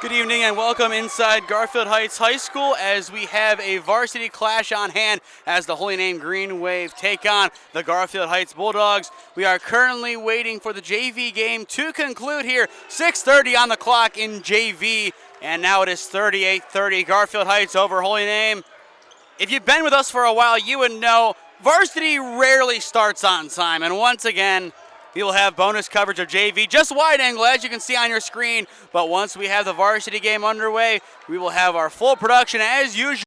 Good evening and welcome inside Garfield Heights High School as we have a varsity clash on hand as the Holy Name Green Wave take on the Garfield Heights Bulldogs. We are currently waiting for the JV game to conclude here. 6:30 on the clock in JV, and now it is 38-30 Garfield Heights over Holy Name. If you've been with us for a while, you would know varsity rarely starts on time, and once again, we will have bonus coverage of JV, just wide angle as you can see on your screen. But once we have the varsity game underway, we will have our full production as usual.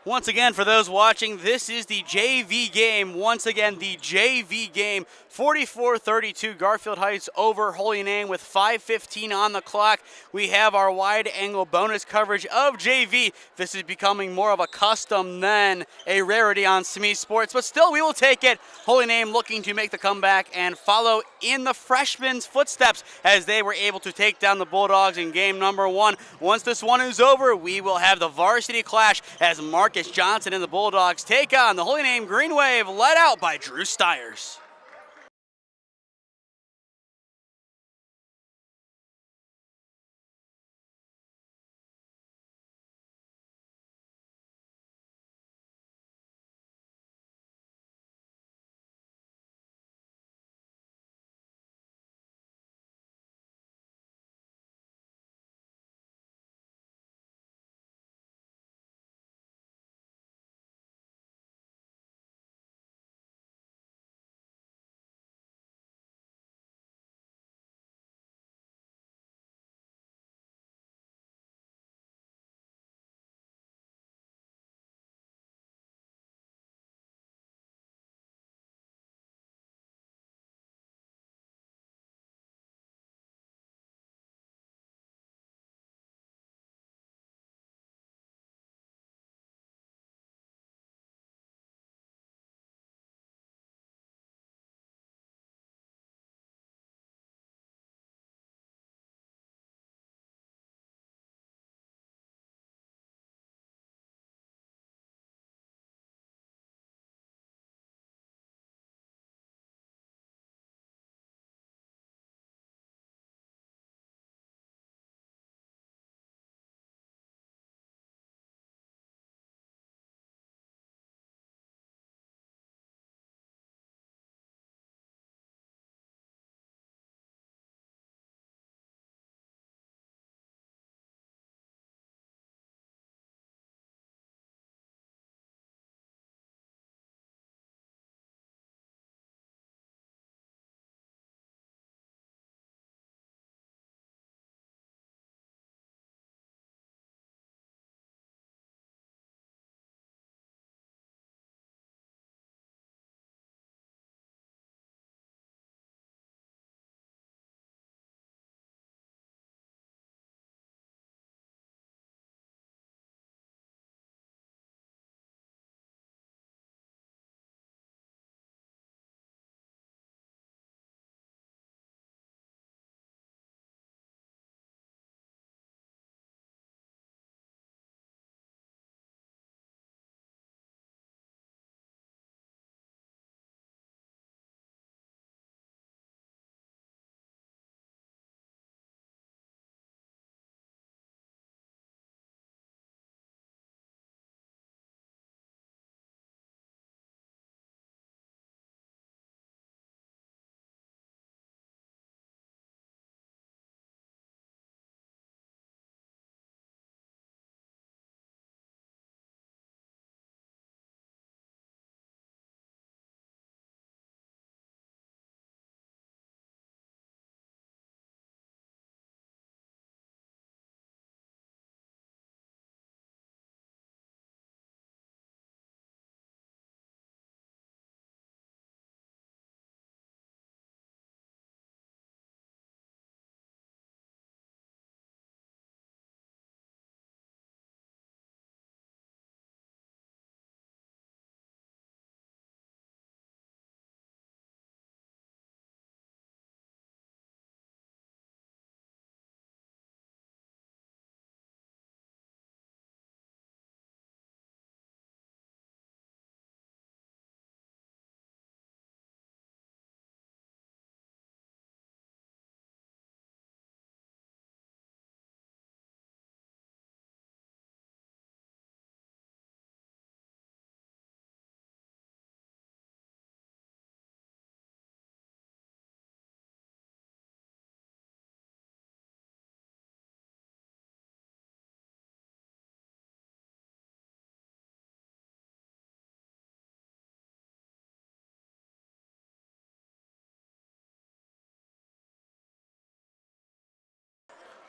Once again, for those watching, this is the JV game. Once again, the JV game, 44-32, Garfield Heights over Holy Name with 5:15 on the clock. We have our wide-angle bonus coverage of JV. This is becoming more of a custom than a rarity on SmeeSports, but still, we will take it. Holy Name looking to make the comeback and follow in the freshmen's footsteps as they were able to take down the Bulldogs in game number one. Once this one is over, we will have the varsity clash as Marcus Johnson and the Bulldogs take on the Holy Name Green Wave, led out by Drew Styers.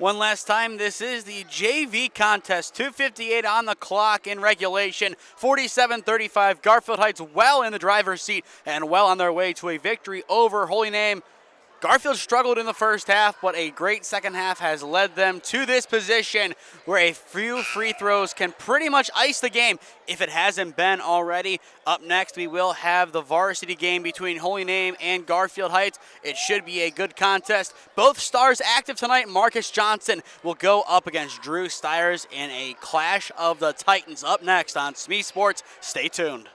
One last time, this is the JV contest. 2:58 on the clock in regulation. 47-35. Garfield Heights well in the driver's seat and well on their way to a victory over Holy Name. Garfield struggled in the first half, but a great second half has led them to this position where a few free throws can pretty much ice the game if it hasn't been already. Up next, we will have the varsity game between Holy Name and Garfield Heights. It should be a good contest. Both stars active tonight. Marcus Johnson will go up against Drew Styers in a clash of the Titans. Up next on SmeeSports. Stay tuned.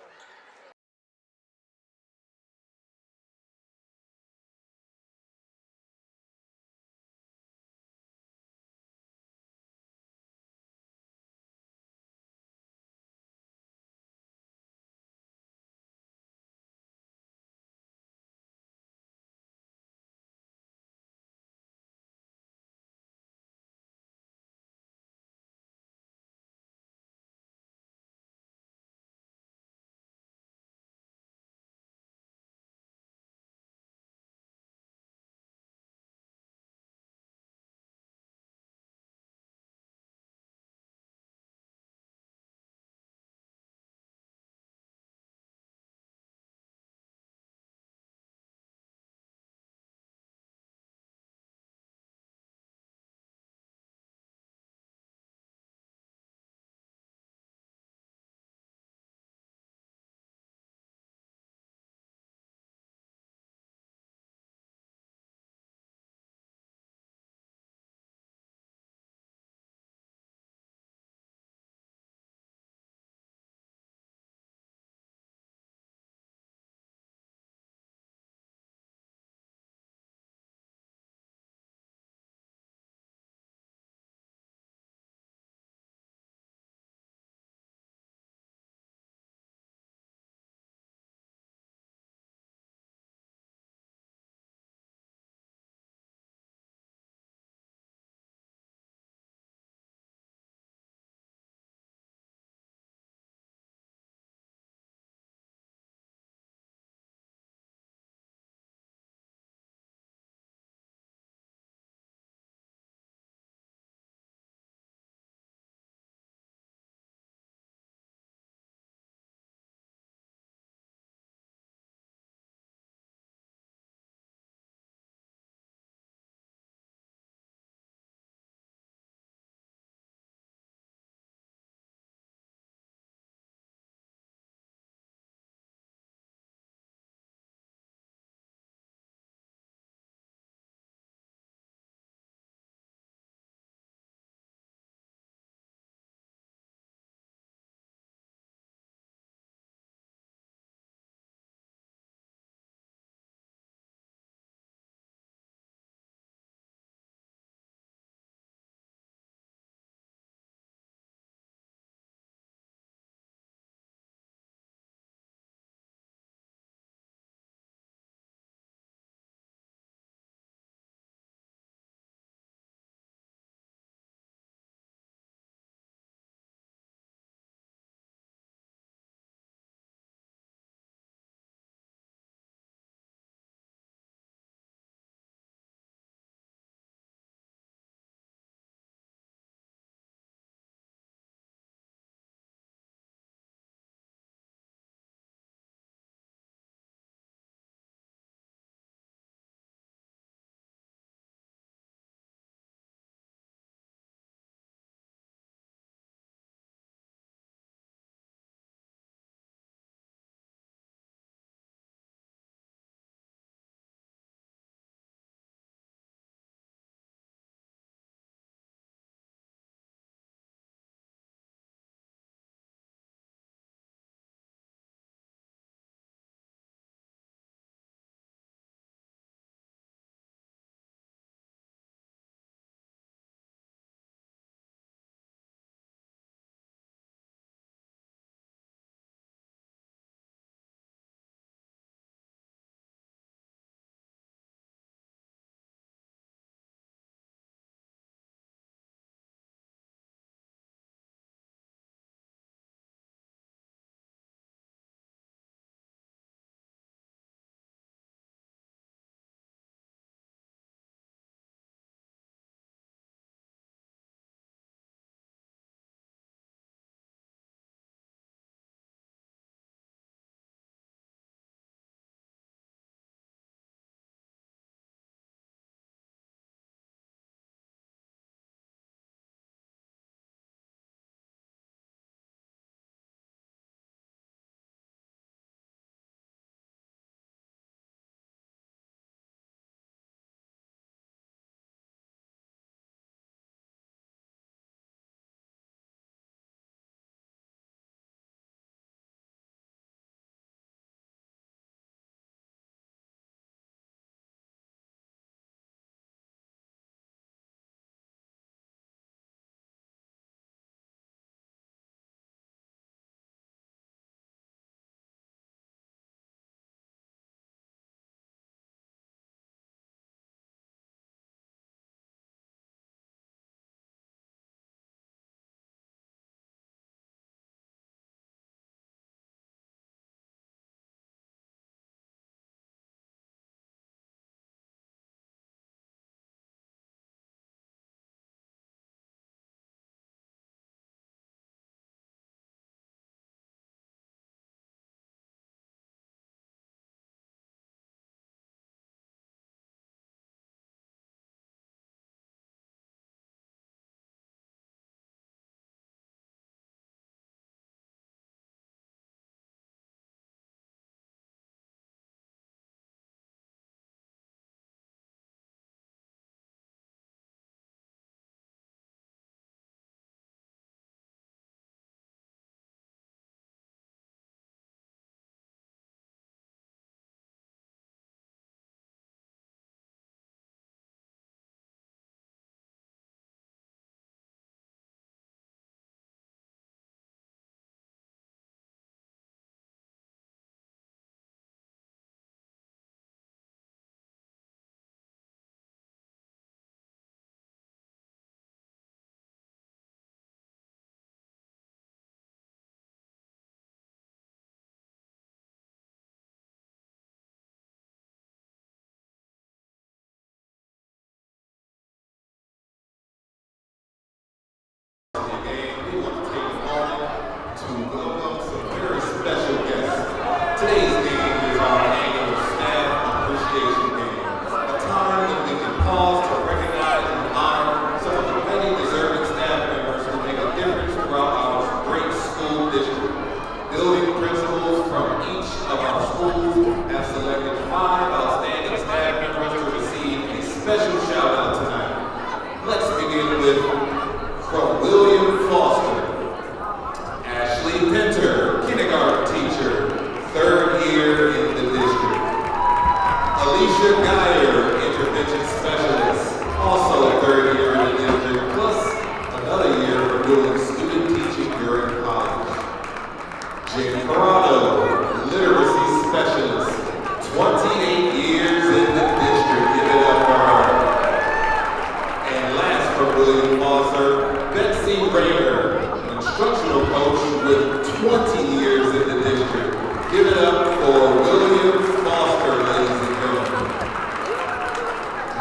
20 years in the district. Give it up for William Foster, ladies and gentlemen.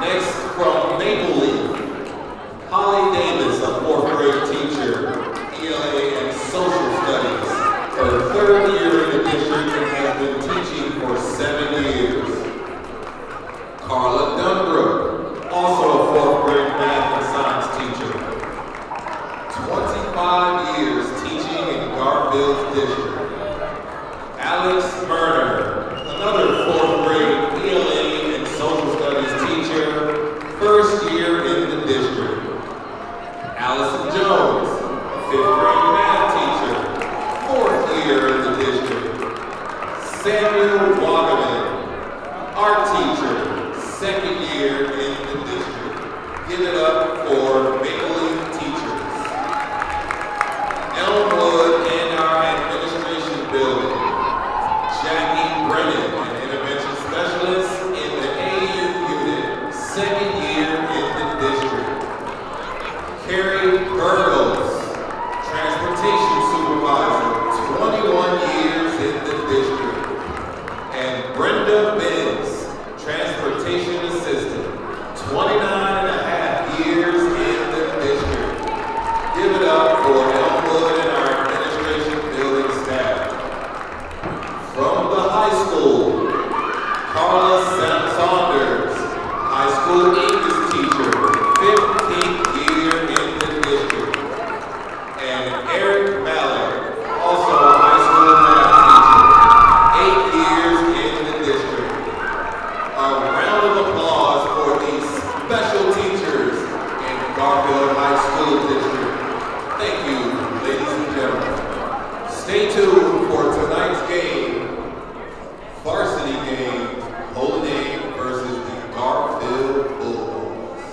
Next, from Maple Leaf, Holly Davis, a 4th grade teacher, ELA and social studies. Her 3rd year in the district and has been teaching for 7 years. Carla Dunbrook, also a 4th grade math and science teacher. 25 years teaching in Garfield's district. Alex Murner, another 4th grade ELA and social studies teacher, 1st year in the district. Allison Jones, 5th grade math teacher, 4th year in the district. Samuel Wagaman, art teacher, 2nd year in the district. Give it up for Maple Leaf teachers. Elmwood and our administration building. Jackie Brennan, an intervention specialist in the AU unit, 2nd year in the district. Carrie Burgos, transportation supervisor, 21 years in the district. And Brenda Benz, transportation assistant, 29.5 years in the district. Give it up for Elmwood and our administration building staff. From the high school, Carla Saunders, high school English teacher, 15th year in the district. And Eric Mallard, also a high school math teacher, 8 years in the district. A round of applause for these special teachers in Garfield High School District. Thank you, ladies and gentlemen. Stay tuned for tonight's game, varsity game, Holy Name versus the Garfield Bulldogs.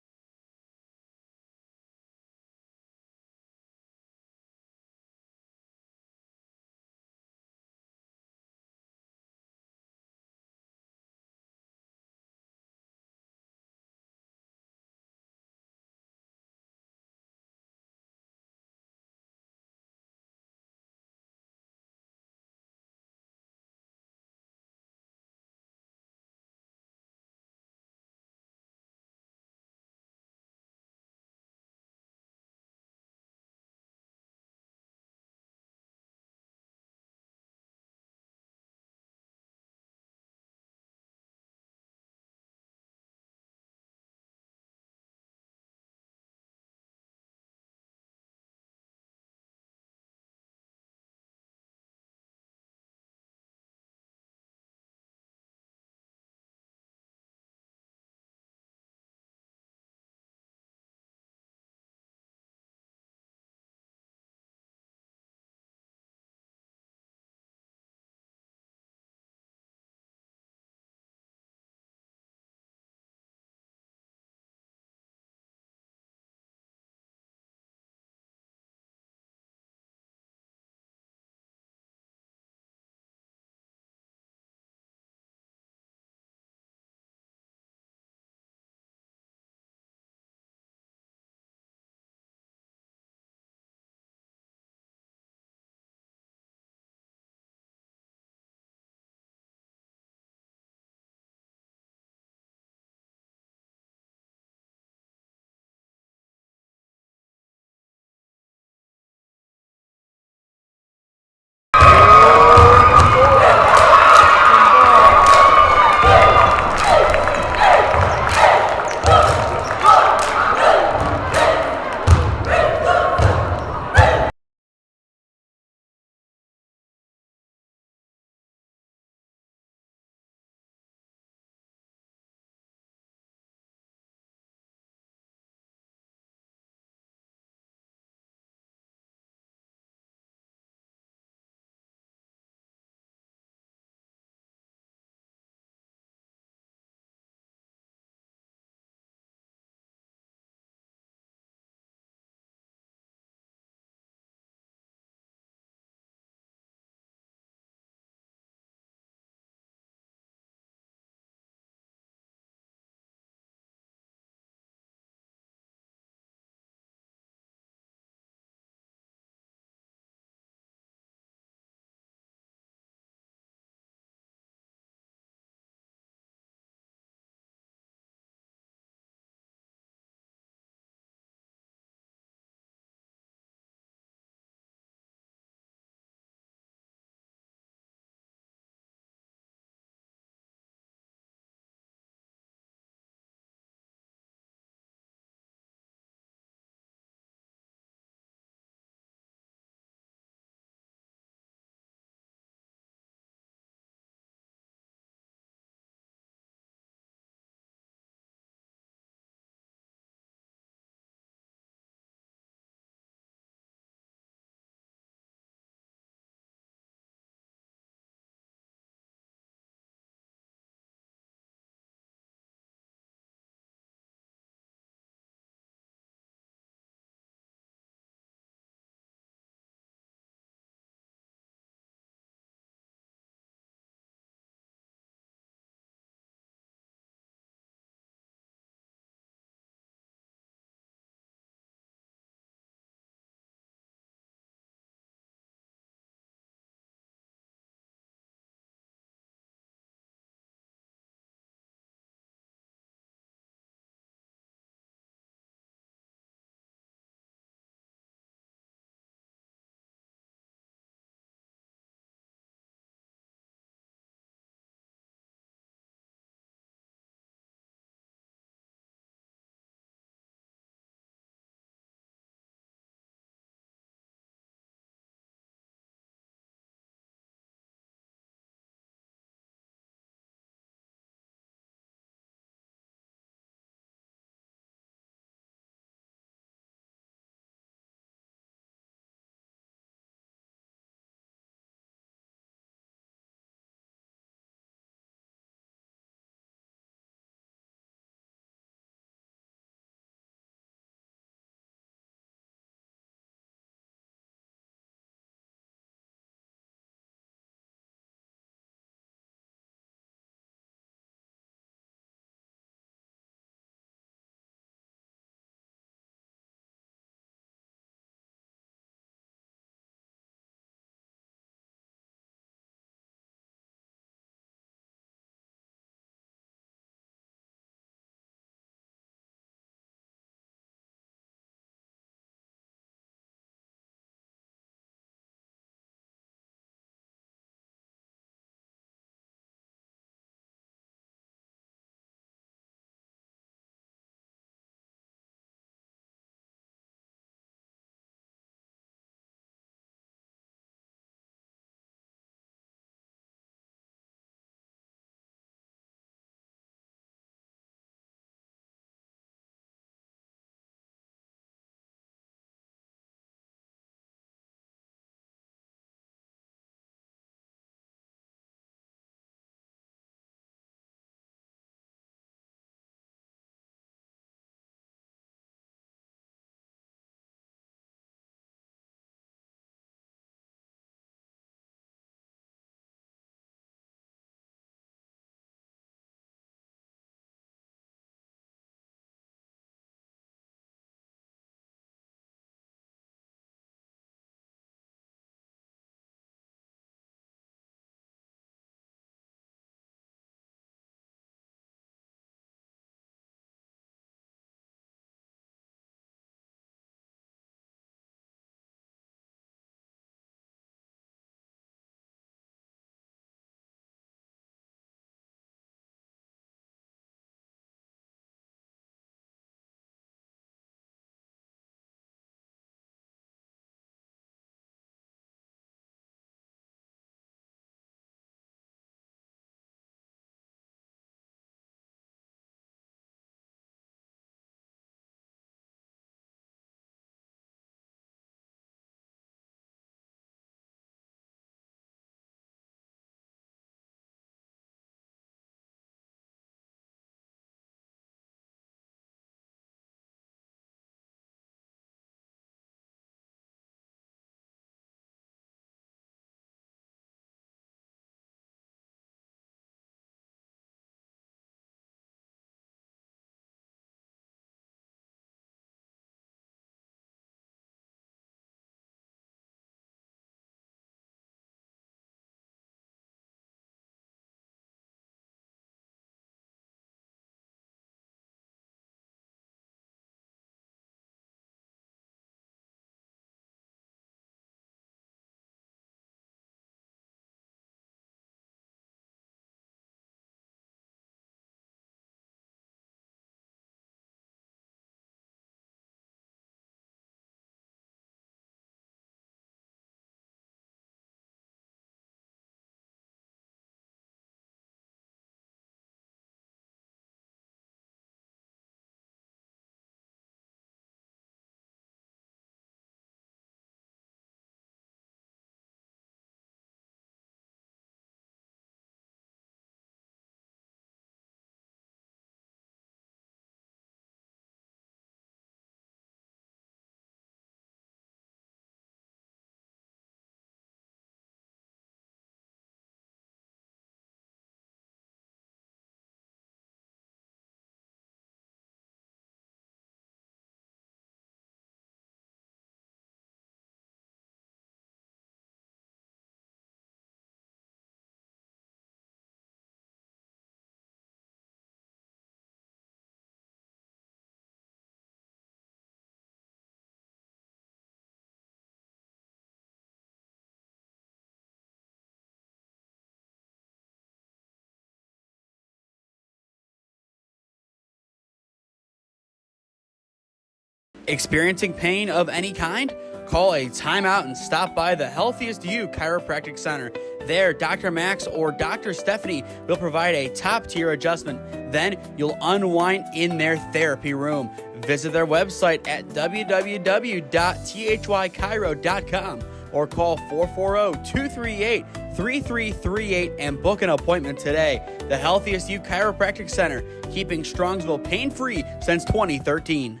Experiencing pain of any kind? Call a timeout and stop by the Healthiest You Chiropractic Center. There, Dr. Max or Dr. Stephanie will provide a top-tier adjustment. Then you'll unwind in their therapy room. Visit their website at www.thychiro.com or call 440-238-3338 and book an appointment today. The Healthiest You Chiropractic Center, keeping Strongsville pain-free since 2013.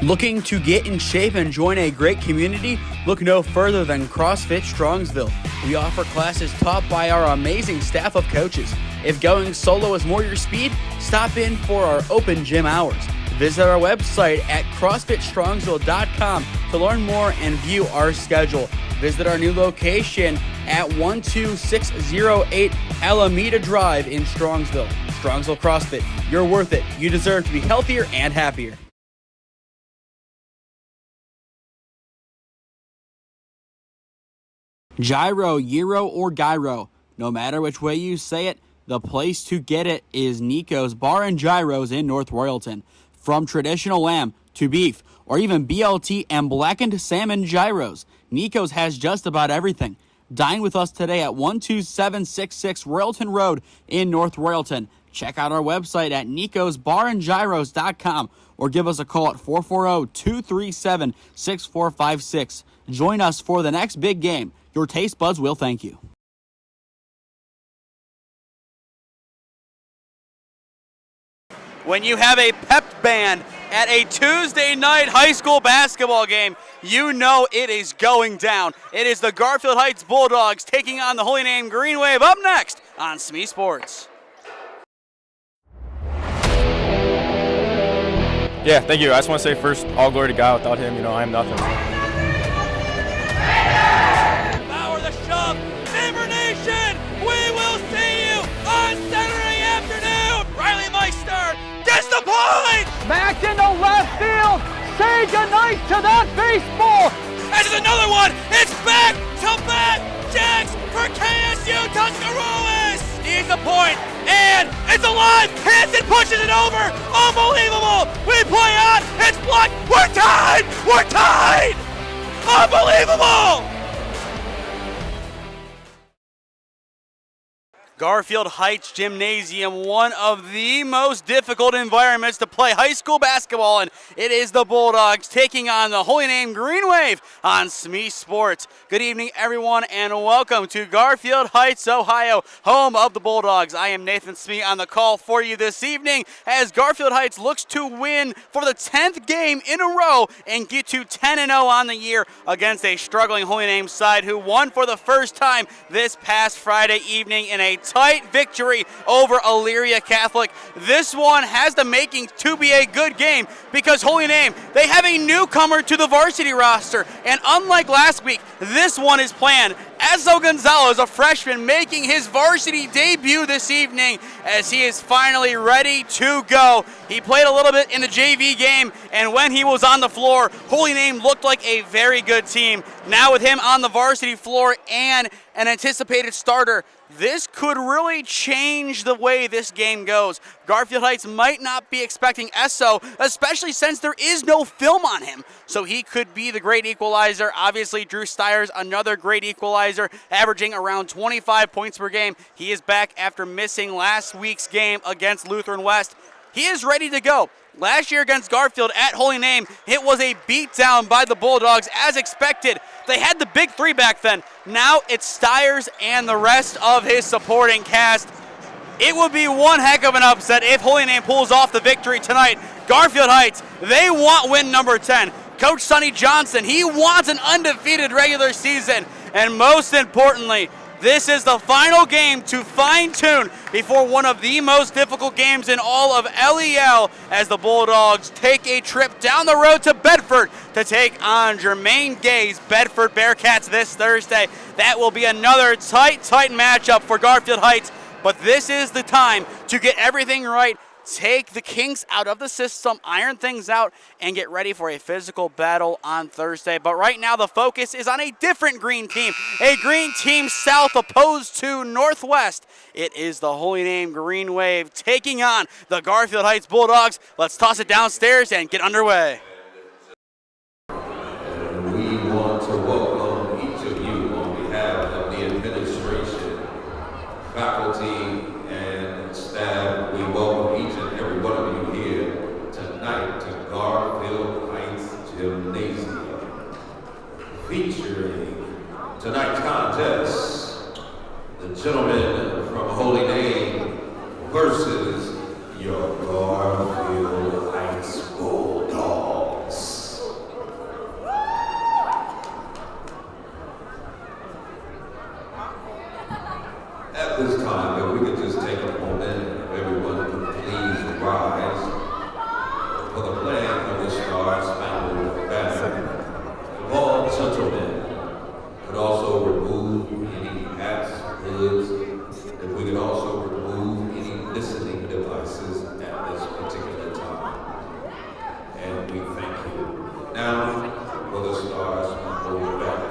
Looking to get in shape and join a great community? Look no further than CrossFit Strongsville. We offer classes taught by our amazing staff of coaches. If going solo is more your speed, stop in for our open gym hours. Visit our website at CrossFitStrongsville.com to learn more and view our schedule. Visit our new location at 12608 Alameda Drive in Strongsville. Strongsville CrossFit, you're worth it. You deserve to be healthier and happier. Gyro, Gyro, or Gyro. No matter which way you say it, the place to get it is Nico's Bar and Gyros in North Royalton. From traditional lamb to beef, or even BLT and blackened salmon gyros, Nico's has just about everything. Dine with us today at 12766 Royalton Road in North Royalton. Check out our website at nicosbarandgyros.com or give us a call at 440-237-6456. Join us for the next big game. Your taste buds will thank you. When you have a pep band at a Tuesday night high school basketball game, you know it is going down. It is the Garfield Heights Bulldogs taking on the Holy Name Green Wave up next on SmeeSports. Yeah, thank you. I just want to say first, all glory to God. Without him, I am nothing. Power the shove, Neighbor Nation, we will see you on Saturday afternoon. Riley Meister gets the point. Back into left field. Say goodnight to that baseball. This is another one. It's back-to-back jacks for KSU Tuscarawas. He's the point, and it's alive. Hanson pushes it over. Unbelievable. We play on. It's blocked. We're tied. We're tied. Unbelievable. Garfield Heights Gymnasium, one of the most difficult environments to play high school basketball in. It is the Bulldogs taking on the Holy Name Green Wave on SmeeSports. Good evening, everyone, and welcome to Garfield Heights, Ohio, home of the Bulldogs. I am Nathan Smee on the call for you this evening as Garfield Heights looks to win for the 10th game in a row and get to 10-0 on the year against a struggling Holy Name side who won for the first time this past Friday evening in a tight victory over Elyria Catholic. This one has the makings to be a good game because Holy Name, they have a newcomer to the varsity roster, and unlike last week, this one is planned. Ezo Gonzalez, a freshman, making his varsity debut this evening as he is finally ready to go. He played a little bit in the JV game, and when he was on the floor, Holy Name looked like a very good team. Now with him on the varsity floor and an anticipated starter, this could really change the way this game goes. Garfield Heights might not be expecting Esso, especially since there is no film on him. So he could be the great equalizer. Obviously, Drew Styers, another great equalizer, averaging around 25 points per game. He is back after missing last week's game against Lutheran West. He is ready to go. Last year against Garfield at Holy Name, it was a beatdown by the Bulldogs as expected. They had the big three back then. Now it's Styers and the rest of his supporting cast. It would be one heck of an upset if Holy Name pulls off the victory tonight. Garfield Heights, they want win number 10. Coach Sonny Johnson, he wants an undefeated regular season. And most importantly, this is the final game to fine-tune before one of the most difficult games in all of LEL as the Bulldogs take a trip down the road to Bedford to take on Jermaine Gay's Bedford Bearcats this Thursday. That will be another tight matchup for Garfield Heights, but this is the time to get everything right take the kinks out of the system, iron things out, and get ready for a physical battle on Thursday. But right now the focus is on a different green team, a green team south opposed to northwest. It is the Holy Name Green Wave taking on the Garfield Heights Bulldogs. Let's toss it downstairs and get underway. And we want to welcome each of you on behalf of the administration, faculty, and staff. We welcome each and every one of you here tonight to Garfield Heights Gymnasium, featuring tonight's contest, the gentlemen from Holy Name versus your Garfield Heights Bulldogs. At this time, if we could just take a moment, if everyone could please rise for the playing of the Star-Spangled Banner. If all gentlemen could also remove any hats, hoods, if we could also remove any listening devices at this particular time. And we thank you. Now, for the Star-Spangled Banner.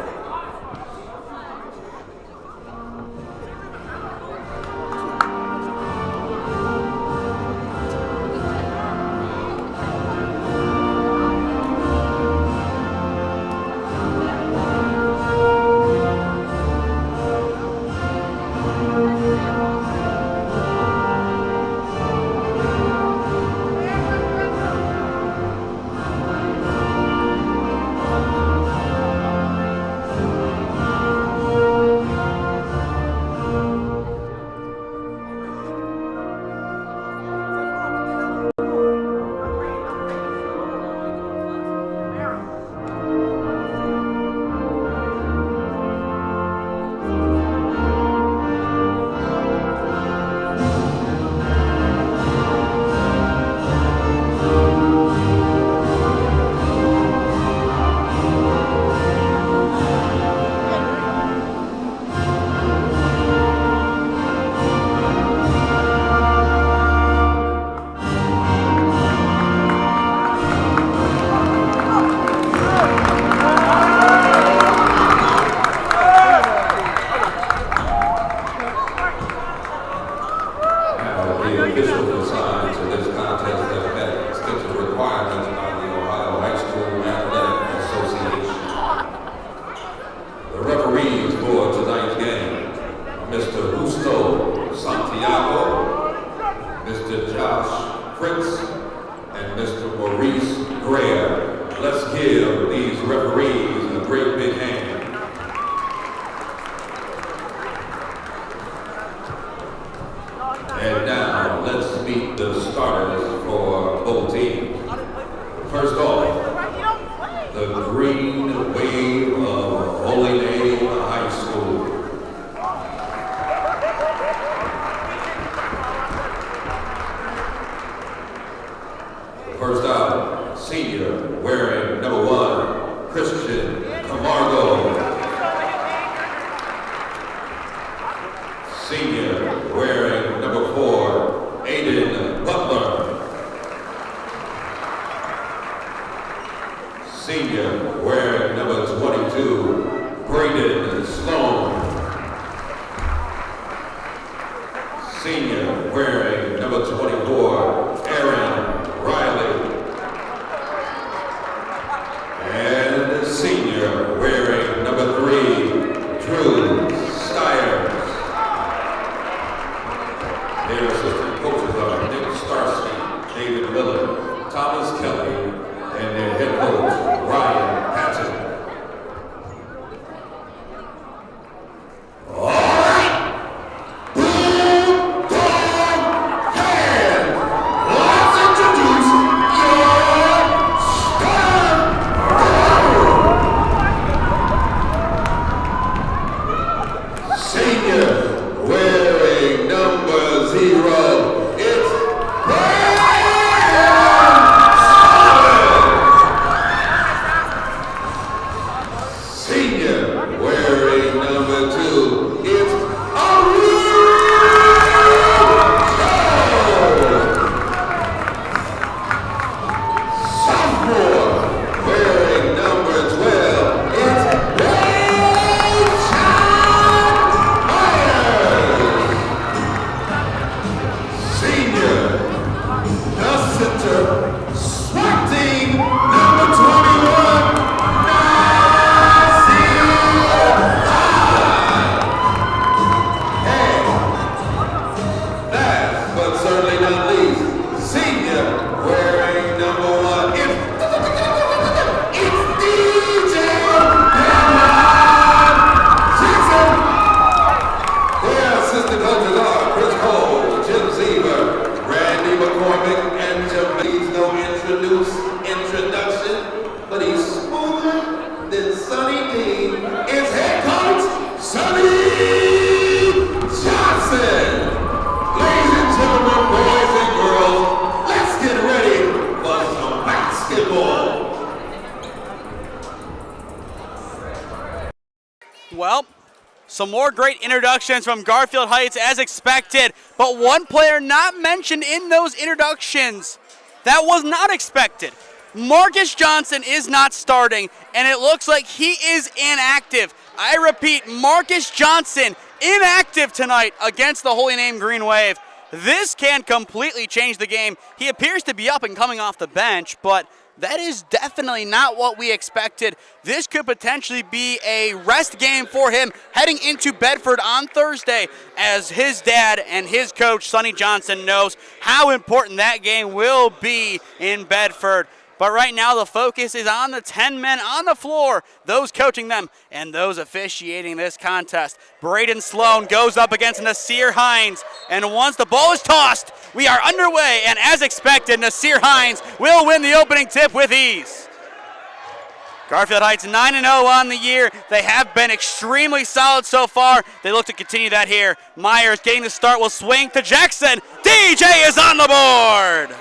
And now, let's meet the starters for both teams. First off, the Green Wave of Holy Name High School. First out, senior, wearing number 1, Christian Camargo. Senior, wearing number 4, Aiden Butler. Senior, wearing number 22, Braden Sloan. Senior, wearing number 24, Aaron Riley. And senior, Well, some more great introductions from Garfield Heights as expected, but one player not mentioned in those introductions that was not expected. Marcus Johnson is not starting, and it looks like he is inactive. I repeat, Marcus Johnson inactive tonight against the Holy Name Green Wave. This can completely change the game. He appears to be up and coming off the bench, but that is definitely not what we expected. This could potentially be a rest game for him heading into Bedford on Thursday, as his dad and his coach, Sonny Johnson, knows how important that game will be in Bedford. But right now the focus is on the 10 men on the floor, those coaching them and those officiating this contest. Braden Sloan goes up against Nasir Hines, and once the ball is tossed, we are underway, and as expected, Nasir Hines will win the opening tip with ease. Garfield Heights 9-0 on the year. They have been extremely solid so far. They look to continue that here. Myers getting the start will swing to Jackson. DJ is on the board.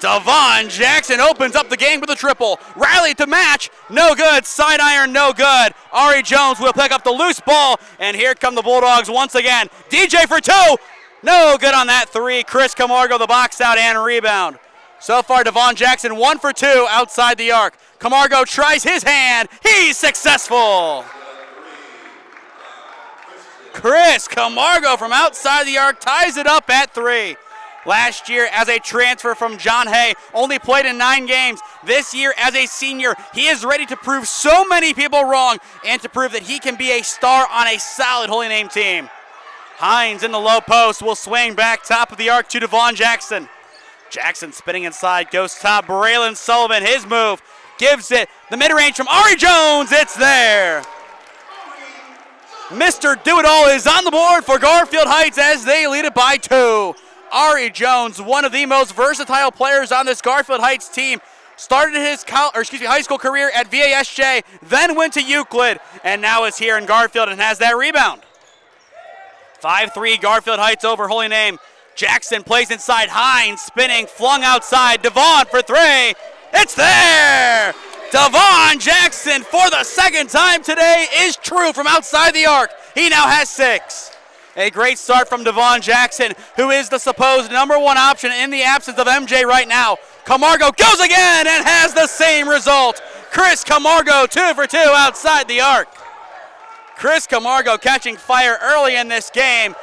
Devon Jackson opens up the game with a triple. Riley to match, no good. Side iron, no good. Ari Jones will pick up the loose ball, and here come the Bulldogs once again. DJ for two, no good on that three. Chris Camargo the box out and rebound. So far, Devon Jackson 1 for 2 outside the arc. Camargo tries his hand, he's successful. Chris Camargo from outside the arc ties it up at 3. Last year as a transfer from John Hay, only played in 9 games. This year as a senior, he is ready to prove so many people wrong and to prove that he can be a star on a solid Holy Name team. Hines in the low post will swing back top of the arc to Devon Jackson. Jackson spinning inside, goes top. Braylon Sullivan, his move, gives it the mid-range from Ari Jones. It's there. Mr. Do-It-All is on the board for Garfield Heights as they lead it by 2. Ari Jones, one of the most versatile players on this Garfield Heights team, started his high school career at VASJ, then went to Euclid, and now is here in Garfield and has that rebound. 5-3 Garfield Heights over Holy Name. Jackson plays inside, Hines spinning, flung outside, Devon for 3. It's there! Devon Jackson for the second time today is true from outside the arc. He now has 6. A great start from Devon Jackson, who is the supposed number 1 option in the absence of MJ right now. Camargo goes again and has the same result. Chris Camargo 2 for 2 outside the arc. Chris Camargo catching fire early in this game.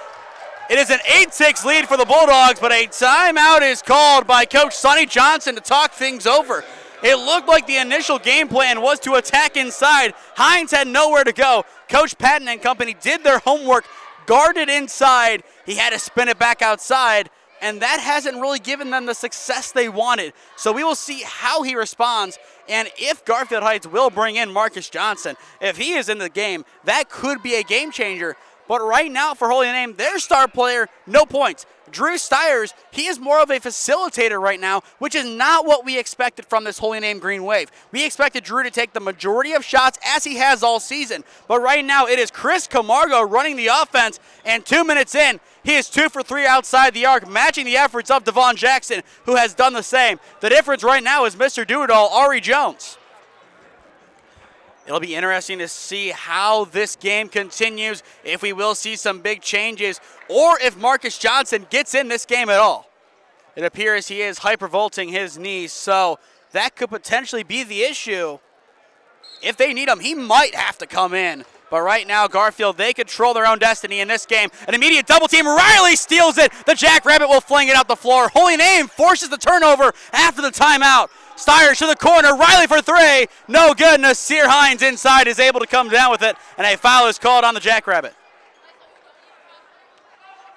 It is an 8-6 lead for the Bulldogs, but a timeout is called by Coach Sonny Johnson to talk things over. It looked like the initial game plan was to attack inside. Hines had nowhere to go. Coach Patton and company did their homework, guarded inside. He had to spin it back outside, and that hasn't really given them the success they wanted. So we will see how he responds, and if Garfield Heights will bring in Marcus Johnson. If he is in the game, that could be a game changer. But right now for Holy Name, their star player, no points. Drew Styers, he is more of a facilitator right now, which is not what we expected from this Holy Name Green Wave. We expected Drew to take the majority of shots as he has all season. But right now it is Chris Camargo running the offense, and 2 minutes in, he is 2 for 3 outside the arc, matching the efforts of Devon Jackson, who has done the same. The difference right now is Mr. Do-It-All, Ari Jones. It'll be interesting to see how this game continues, if we will see some big changes, or if Marcus Johnson gets in this game at all. It appears he is hypervolting his knees, so that could potentially be the issue. If they need him, he might have to come in. But right now, Garfield, they control their own destiny in this game. An immediate double team. Riley steals it. The Jackrabbit will fling it out the floor. Holy Name forces the turnover after the timeout. Styers to the corner. Riley for 3. No good. Nasir Hines inside is able to come down with it, and a foul is called on the Jackrabbit.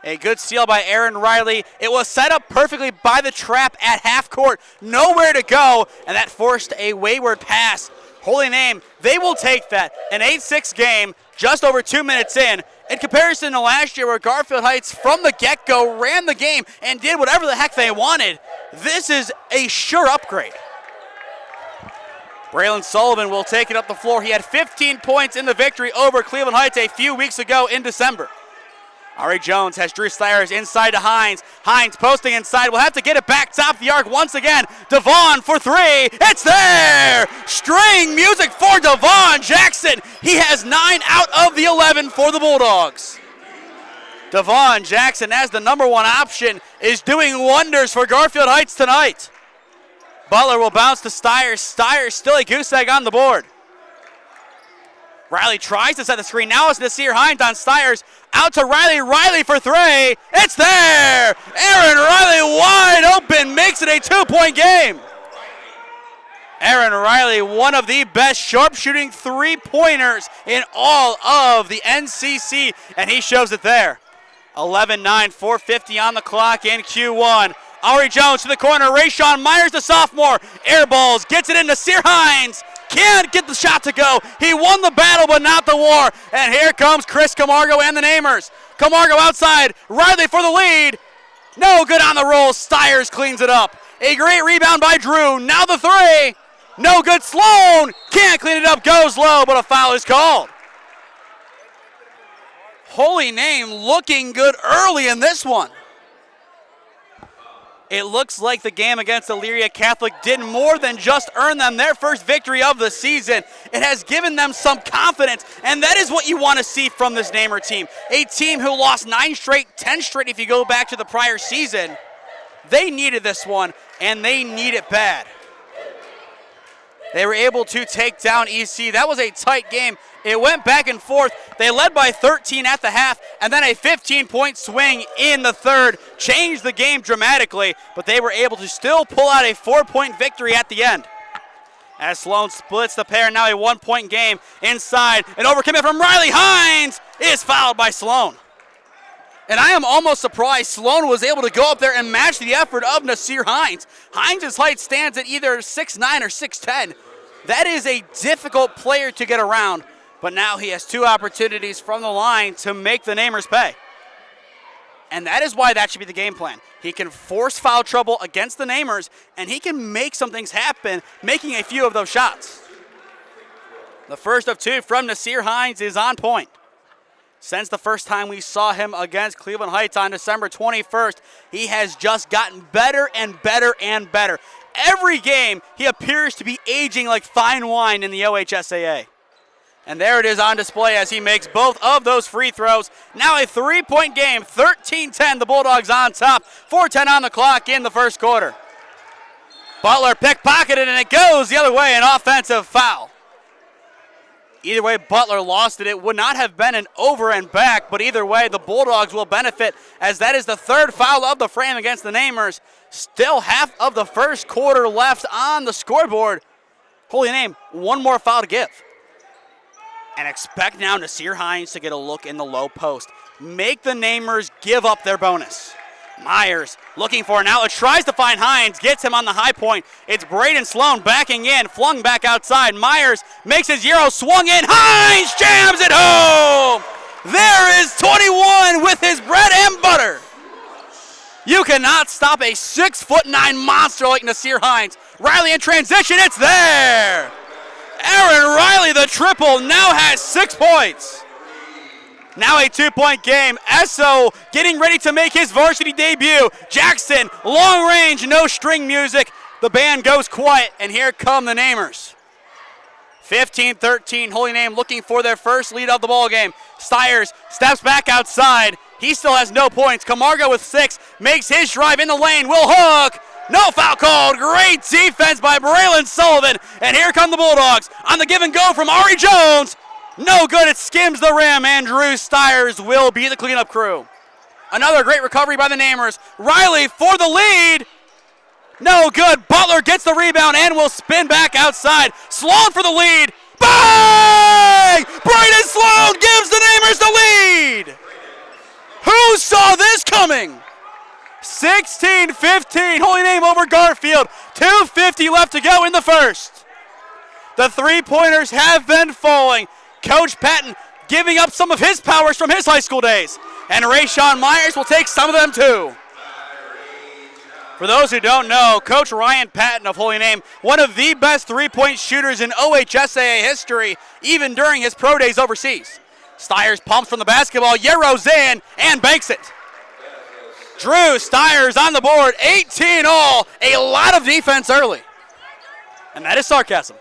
A good steal by Aaron Riley. It was set up perfectly by the trap at half court. Nowhere to go, and that forced a wayward pass. Holy Name, they will take that. An 8-6 game, just over 2 minutes in comparison to last year where Garfield Heights from the get-go ran the game and did whatever the heck they wanted. This is a sure upgrade. Braylon Sullivan will take it up the floor. He had 15 points in the victory over Cleveland Heights a few weeks ago in December. Ari Jones has Drew Styers inside to Hines. Hines posting inside. Will have to get it back top the arc once again. Devon for three. It's there! String music for Devon Jackson. He has 9 out of the 11 for the Bulldogs. Devon Jackson, as the number 1 option, is doing wonders for Garfield Heights tonight. Butler will bounce to Styers. Styers still a goose egg on the board. Riley tries to set the screen. Now it's Nasir Hines on Styers. Out to Riley. Riley for three. It's there! Aaron Riley wide open. Makes it a 2-point game. Aaron Riley, one of the best sharpshooting three-pointers in all of the NCC, and he shows it there. 11-9, 4:50 on the clock in Q1. Ari Jones to the corner. Rayshawn Myers, the sophomore. Air balls. Gets it in to Nasir Hines. Can't get the shot to go. He won the battle, but not the war. And here comes Chris Camargo and the Namers. Camargo outside. Riley for the lead. No good on the roll. Styers cleans it up. A great rebound by Drew. Now the three. No good. Sloan can't clean it up. Goes low, but a foul is called. Holy Name looking good early in this one. It looks like the game against Elyria Catholic did more than just earn them their first victory of the season. It has given them some confidence, and that is what you want to see from this Namer team. A team who lost 9 straight, 10 straight if you go back to the prior season. They needed this one, and they need it bad. They were able to take down EC. That was a tight game. It went back and forth. They led by 13 at the half, and then a 15-point swing in the third changed the game dramatically, but they were able to still pull out a 4-point victory at the end. As Sloan splits the pair, now a 1-point game inside. An overcommit from Riley. Hines is fouled by Sloan. And I am almost surprised Sloan was able to go up there and match the effort of Nasir Hines. Hines' height stands at either 6'9 or 6'10. That is a difficult player to get around, but now he has 2 opportunities from the line to make the Namers pay. And that is why that should be the game plan. He can force foul trouble against the Namers, and he can make some things happen, making a few of those shots. The first of 2 from Nasir Hines is on point. Since the first time we saw him against Cleveland Heights on December 21st, he has just gotten better and better and better. Every game, he appears to be aging like fine wine in the OHSAA. And there it is on display as he makes both of those free throws. Now a 3-point game, 13-10, the Bulldogs on top. 4:10 on the clock in the first quarter. Butler pickpocketed, and it goes the other way, an offensive foul. Either way, Butler lost it. It would not have been an over and back, but either way, the Bulldogs will benefit as that is the 3rd foul of the frame against the Namers. Still half of the first quarter left on the scoreboard. Holy Name, 1 more foul to give. And expect now Nasir Hines to get a look in the low post. Make the Namers give up their bonus. Myers looking for an outlet, tries to find Hines, gets him on the high point. It's Braden Sloan backing in, flung back outside. Myers makes his Euro, swung in. Hines jams it home! There is 21 with his bread and butter. You cannot stop a 6'9" monster like Nasir Hines. Riley in transition, it's there! Aaron Riley, the triple, now has 6 points. Now a 2-point game. Esso getting ready to make his varsity debut. Jackson, long range, no string music. The band goes quiet, and here come the Namers. 15-13, Holy Name looking for their first lead of the ball game. Styers steps back outside. He still has no points. Camargo with 6, makes his drive in the lane. Will hook. No foul called. Great defense by Braylon Sullivan. And here come the Bulldogs on the give and go from Ari Jones. No good, it skims the rim, and Drew Styers will be the cleanup crew. Another great recovery by the Namers. Riley for the lead. No good, Butler gets the rebound and will spin back outside. Sloan for the lead. Bang! Braden Sloan gives the Namers the lead. Who saw this coming? 16-15, Holy Name over Garfield. 2:50 left to go in the first. The 3-pointers have been falling. Coach Patton giving up some of his powers from his high school days. And Rayshawn Myers will take some of them too. For those who don't know, Coach Ryan Patton of Holy Name, one of the best 3-point shooters in OHSAA history, even during his pro days overseas. Styers pumps from the basketball, Yarrows in, and banks it. Drew Styers on the board, 18 all. A lot of defense early. And that is sarcasm.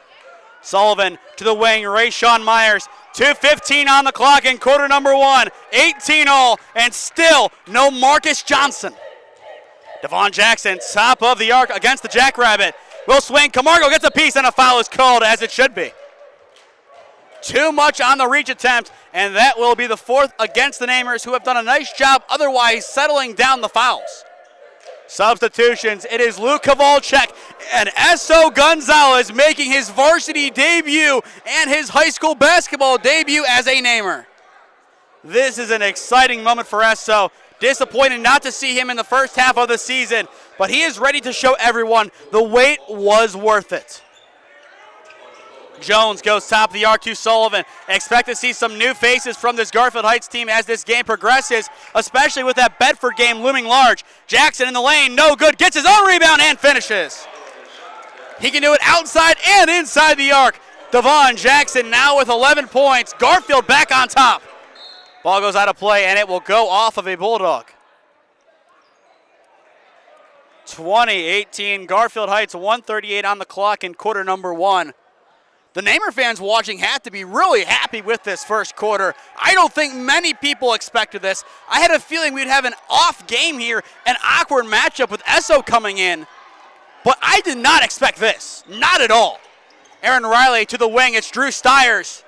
Sullivan to the wing, Rayshawn Myers. 2:15 on the clock in quarter number 1. 18 all, and still no Marcus Johnson. Devon Jackson, top of the arc against the Jackrabbit. Will swing, Camargo gets a piece, and a foul is called, as it should be. Too much on the reach attempt, and that will be the 4th against the Namers, who have done a nice job otherwise settling down the fouls. Substitutions, it is Luke Kowalczyk and Esso Gonzalez making his varsity debut and his high school basketball debut as a Namer. This is an exciting moment for Esso. Disappointed not to see him in the first half of the season, but he is ready to show everyone the wait was worth it. Jones goes top of the arc to Sullivan. Expect to see some new faces from this Garfield Heights team as this game progresses, especially with that Bedford game looming large. Jackson in the lane, no good, gets his own rebound and finishes. He can do it outside and inside the arc. Devon Jackson now with 11 points. Garfield back on top. Ball goes out of play, and it will go off of a Bulldog. 20-18, Garfield Heights, 1:38 on the clock in quarter number 1. The Namer fans watching have to be really happy with this first quarter. I don't think many people expected this. I had a feeling we'd have an off game here, an awkward matchup with Esso coming in. But I did not expect this, not at all. Aaron Riley to the wing, it's Drew Styers.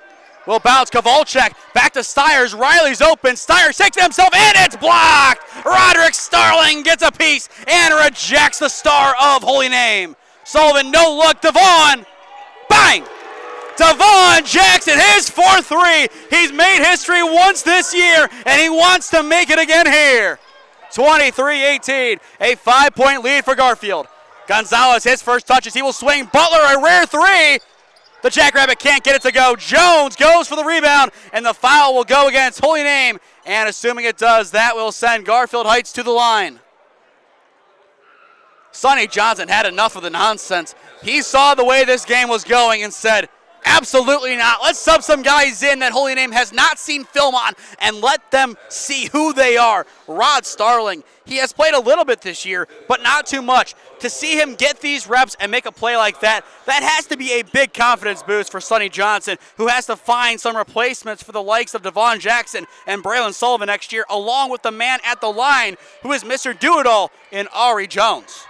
Will bounce, Kowalczyk, back to Styers, Riley's open, Styers takes it himself, and it's blocked! Roderick Starling gets a piece and rejects the star of Holy Name. Sullivan, no look, Devon, bang! Devon Jackson, his 4th 3. He's made history once this year, and he wants to make it again here. 23-18, a 5-point lead for Garfield. Gonzalez, his first touches, he will swing. Butler, a rare 3. The Jackrabbit can't get it to go. Jones goes for the rebound, and the foul will go against Holy Name. And assuming it does, that will send Garfield Heights to the line. Sonny Johnson had enough of the nonsense. He saw the way this game was going and said, absolutely not. Let's sub some guys in that Holy Name has not seen film on and let them see who they are. Rod Starling, he has played a little bit this year, but not too much. To see him get these reps and make a play like that, that has to be a big confidence boost for Sonny Johnson, who has to find some replacements for the likes of Devon Jackson and Braylon Sullivan next year, along with the man at the line, who is Mr. Do-It-All in Ari Jones.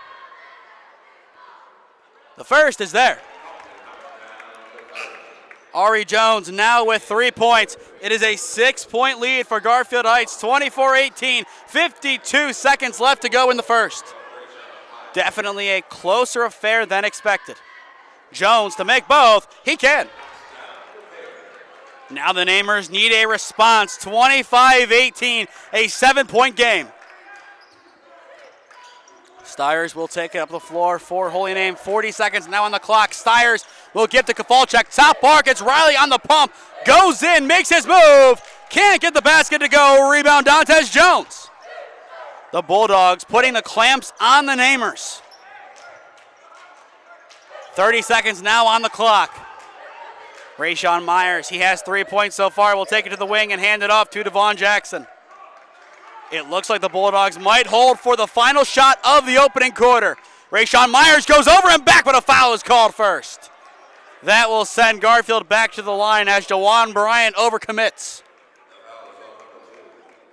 The first is there. Ari Jones now with 3 points. It is a 6-point lead for Garfield Heights, 24-18, 52 seconds left to go in the first. Definitely a closer affair than expected. Jones to make both, he can. Now the Namers need a response, 25-18, a 7-point game. Styers will take it up the floor for Holy Name. 40 seconds now on the clock. Styers will give to Kowalczyk. Top arc, it's Riley on the pump. Goes in, makes his move. Can't get the basket to go. Rebound, Dantes Jones. The Bulldogs putting the clamps on the Namers. 30 seconds now on the clock. Rayshawn Myers, he has 3 points so far. Will take it to the wing and hand it off to Devon Jackson. It looks like the Bulldogs might hold for the final shot of the opening quarter. Rayshawn Myers goes over and back, but a foul is called first. That will send Garfield back to the line as Jawan Bryant overcommits.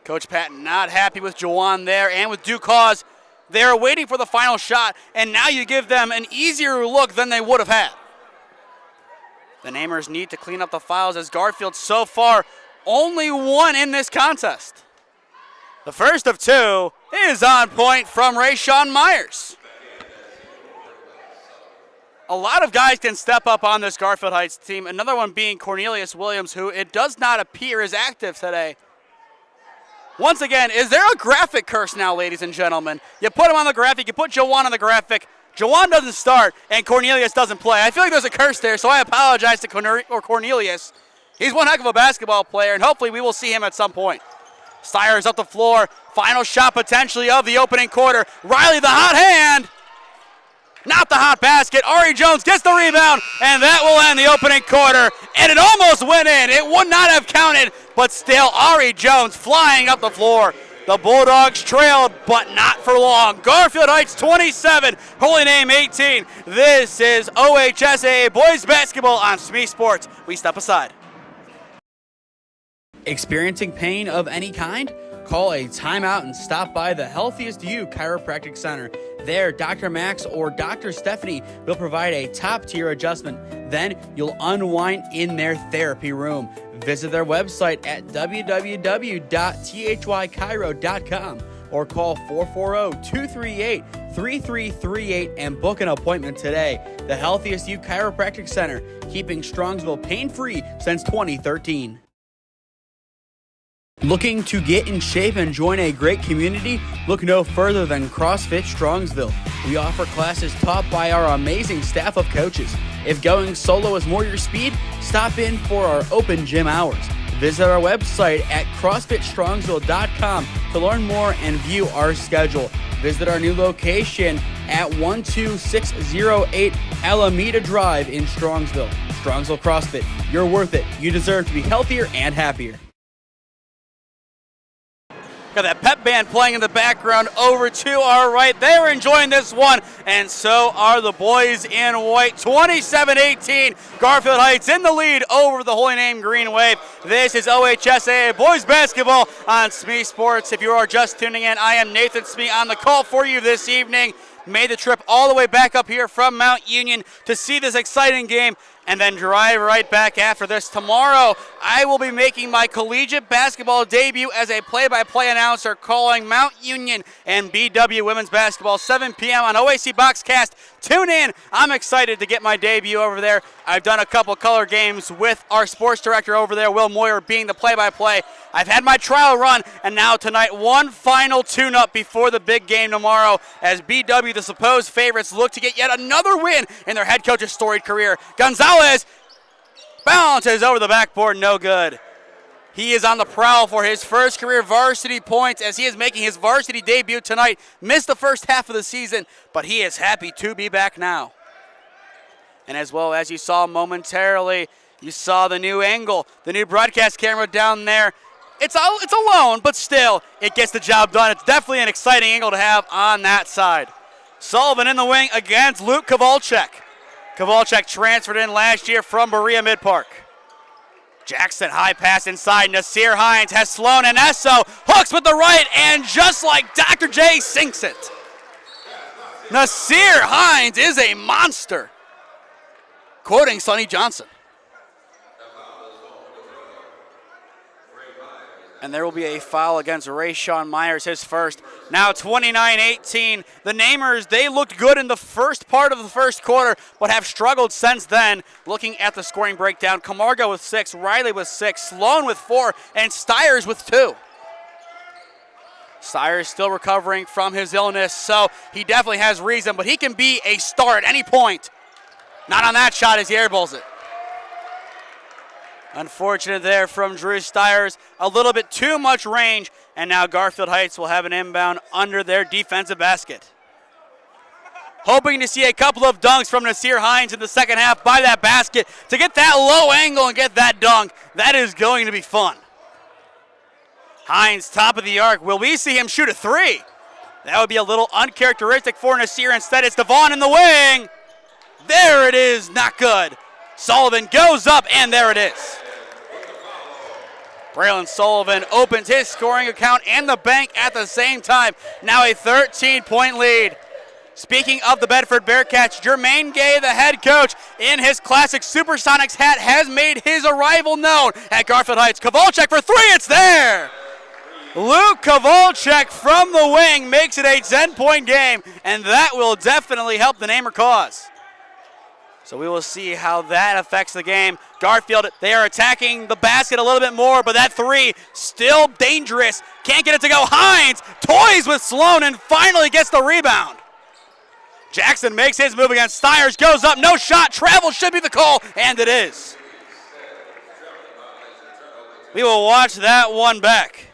Coach Patton not happy with Jawan there and with Ducause. They're waiting for the final shot, and now you give them an easier look than they would have had. The Namers need to clean up the fouls as Garfield so far only one in this contest. The first of 2 is on point from Rayshawn Myers. A lot of guys can step up on this Garfield Heights team, another one being Cornelius Williams, who it does not appear is active today. Once again, is there a graphic curse now, ladies and gentlemen? You put him on the graphic, you put Jawan on the graphic, Jawan doesn't start, and Cornelius doesn't play. I feel like there's a curse there, so I apologize to Cornelius. He's one heck of a basketball player, and hopefully we will see him at some point. Styers up the floor. Final shot potentially of the opening quarter. Riley the hot hand. Not the hot basket. Ari Jones gets the rebound, and that will end the opening quarter. And it almost went in. It would not have counted, but but still Ari Jones flying up the floor. The Bulldogs trailed, but not for long. Garfield Heights 27, Holy Name 18. This is OHSAA Boys Basketball on SmeeSports. We step aside. Experiencing pain of any kind? Call a timeout and stop by the Healthiest You Chiropractic Center. There, Dr. Max or Dr. Stephanie will provide a top-tier adjustment. Then you'll unwind in their therapy room. Visit their website at www.thychiro.com or call 440-238-3338 and book an appointment today. The Healthiest You Chiropractic Center, keeping Strongsville pain-free since 2013. Looking to get in shape and join a great community? Look no further than CrossFit Strongsville. We offer classes taught by our amazing staff of coaches. If going solo is more your speed, stop in for our open gym hours. Visit our website at CrossFitStrongsville.com to learn more and view our schedule. Visit our new location at 12608 Alameda Drive in Strongsville. Strongsville CrossFit, you're worth it. You deserve to be healthier and happier. Got that pep band playing in the background over to our right. They're enjoying this one, and so are the boys in white. 27-18, Garfield Heights in the lead over the Holy Name Green Wave. This is OHSAA Boys Basketball on SmeeSports. If you are just tuning in, I am Nathan Smee on the call for you this evening. Made the trip all the way back up here from Mount Union to see this exciting game and then drive right back after this. Tomorrow, I will be making my collegiate basketball debut as a play-by-play announcer calling Mount Union and BW women's basketball, 7 p.m. on OAC Boxcast. Tune in. I'm excited to get my debut over there. I've done a couple color games with our sports director over there, Will Moyer, being the play-by-play. I've had my trial run, and now tonight, one final tune-up before the big game tomorrow as BW, the supposed favorites, look to get yet another win in their head coach's storied career. Gonzalez bounces over the backboard, no good. He is on the prowl for his first career varsity points as he is making his varsity debut tonight. Missed the first half of the season, but he is happy to be back now. And as well as you saw momentarily, you saw the new angle, the new broadcast camera down there. It's alone, but still, it gets the job done. It's definitely an exciting angle to have on that side. Sullivan in the wing against Luke Kowalczyk. Kowalczyk transferred in last year from Berea Mid-Park. Jackson, high pass inside. Nasir Hines has Sloan and Esso. Hooks with the right, and just like Dr. J, sinks it. Nasir Hines is a monster. Quoting Sonny Johnson. And there will be a foul against Rayshawn Myers, his first. Now 29-18. The Namers, they looked good in the first part of the first quarter, but have struggled since then. Looking at the scoring breakdown, Camargo with 6, Riley with 6, Sloan with 4, and Styers with 2. Styers still recovering from his illness, so he definitely has reason, but he can be a star at any point. Not on that shot as he airballs it. Unfortunate there from Drew Styers. A little bit too much range, and now Garfield Heights will have an inbound under their defensive basket. Hoping to see a couple of dunks from Nasir Hines in the second half by that basket to get that low angle and get that dunk. That is going to be fun. Hines, top of the arc. Will we see him shoot a three? That would be a little uncharacteristic for Nasir. Instead, it's Devon in the wing. There it is, not good. Sullivan goes up, and there it is. Braylon Sullivan opens his scoring account and the bank at the same time. Now a 13-point lead. Speaking of the Bedford Bearcats, Jermaine Gay, the head coach, in his classic Supersonics hat, has made his arrival known at Garfield Heights. Kowalczyk for three, it's there! Luke Kowalczyk from the wing makes it a 10-point game, and that will definitely help the Namer cause. So we will see how that affects the game. Garfield, they are attacking the basket a little bit more, but that three still dangerous. Can't get it to go. Hines toys with Sloan and finally gets the rebound. Jackson makes his move against Styers, goes up, no shot. Travel should be the call, and it is. We will watch that one back.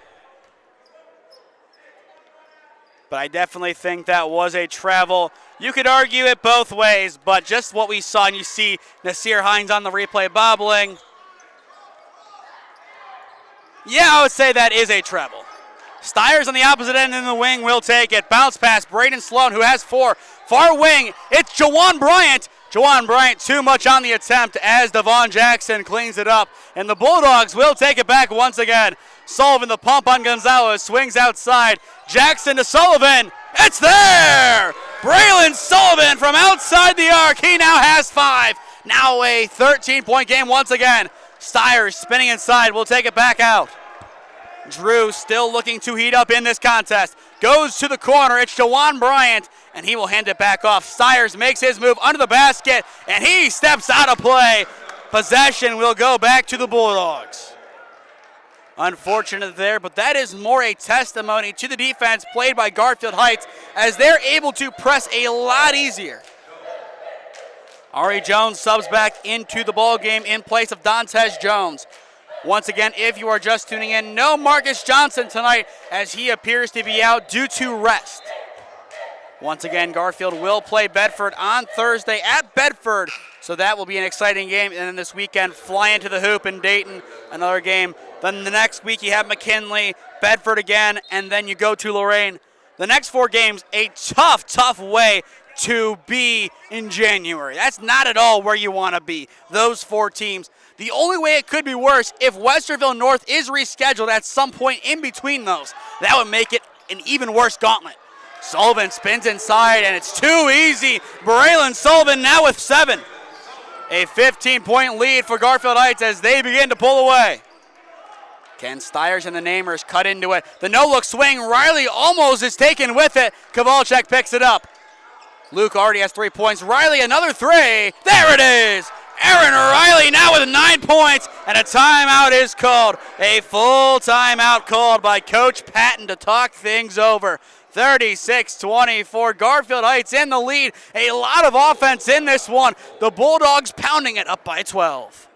But I definitely think that was a travel. You could argue it both ways, but just what we saw, and you see Nasir Hines on the replay bobbling. Yeah, I would say that is a treble. Styers on the opposite end in the wing will take it. Bounce pass, Braden Sloan, who has 4. Far wing, it's Jawan Bryant. Jawan Bryant too much on the attempt as Devon Jackson cleans it up. And the Bulldogs will take it back once again. Sullivan, the pump on Gonzalez, swings outside. Jackson to Sullivan. It's there! Braylon Sullivan from outside the arc. He now has 5. Now a 13-point game once again. Styers spinning inside, will take it back out. Drew still looking to heat up in this contest. Goes to the corner, it's Jawan Bryant, and he will hand it back off. Styers makes his move under the basket, and he steps out of play. Possession will go back to the Bulldogs. Unfortunate there, but that is more a testimony to the defense played by Garfield Heights as they're able to press a lot easier. Ari Jones subs back into the ball game in place of Dantes Jones. Once again, if you are just tuning in, no Marcus Johnson tonight as he appears to be out due to rest. Once again, Garfield will play Bedford on Thursday at Bedford, so that will be an exciting game. And then this weekend, fly into the hoop in Dayton, another game. Then the next week you have McKinley, Bedford again, and then you go to Lorraine. The next 4 games, a tough way to be in January. That's not at all where you want to be, those 4 teams. The only way it could be worse if Westerville North is rescheduled at some point in between those. That would make it an even worse gauntlet. Sullivan spins inside, and it's too easy. Braylon Sullivan now with 7. A 15-point lead for Garfield Heights as they begin to pull away. Ken Styers and the Namers cut into it. The no-look swing, Riley almost is taken with it. Kowalczyk picks it up. Luke already has 3 points. Riley, another 3. There it is. Aaron Riley now with 9 points, and a timeout is called. A full timeout called by Coach Patton to talk things over. 36-24, Garfield Heights in the lead. A lot of offense in this one. The Bulldogs pounding it up by 12.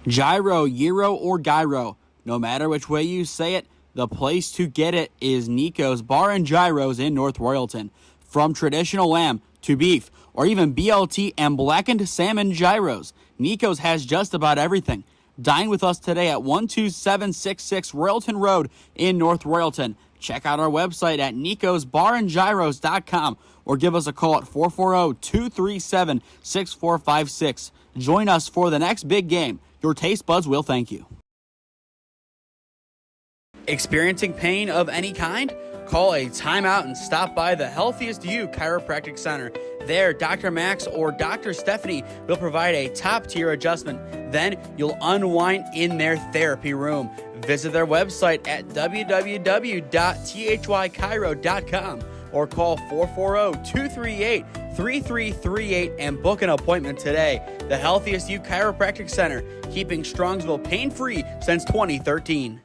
Gyro, Gyro, or Gyro. No matter which way you say it, the place to get it is Nico's Bar and Gyros in North Royalton. From traditional lamb to beef, or even BLT and blackened salmon gyros, Nico's has just about everything. Dine with us today at 12766 Royalton Road in North Royalton. Check out our website at nicosbarandgyros.com or give us a call at 440-237-6456. Join us for the next big game. Your taste buds will thank you. Experiencing pain of any kind? Call a timeout and stop by the Healthiest You Chiropractic Center. There, Dr. Max or Dr. Stephanie will provide a top-tier adjustment. Then you'll unwind in their therapy room. Visit their website at www.thychiro.com or call 440-238-3338 and book an appointment today. The Healthiest You Chiropractic Center, keeping Strongsville pain-free since 2013.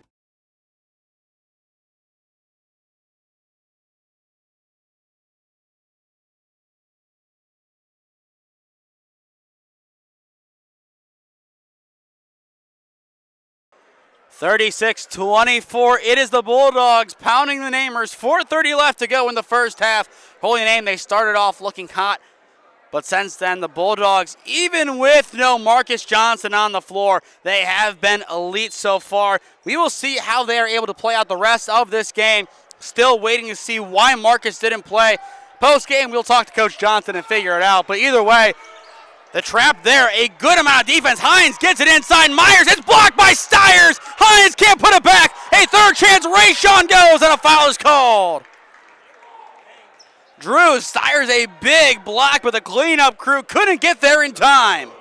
(36-24). It is the Bulldogs pounding the Namers. 4:30 left to go in the first half. Holy Name, they started off looking hot, but since then the Bulldogs, even with no Marcus Johnson on the floor, they have been elite so far. We will see how they are able to play out the rest of this game. Still waiting to see why Marcus didn't play. Post-game, we'll talk to Coach Johnson and figure it out, but either way, the trap there, a good amount of defense. Hines gets it inside. Myers, it's blocked by Styers. Hines can't put it back. A third chance. Rayshawn goes, and a foul is called. Drew Styers, a big block, but the cleanup crew couldn't get there in time.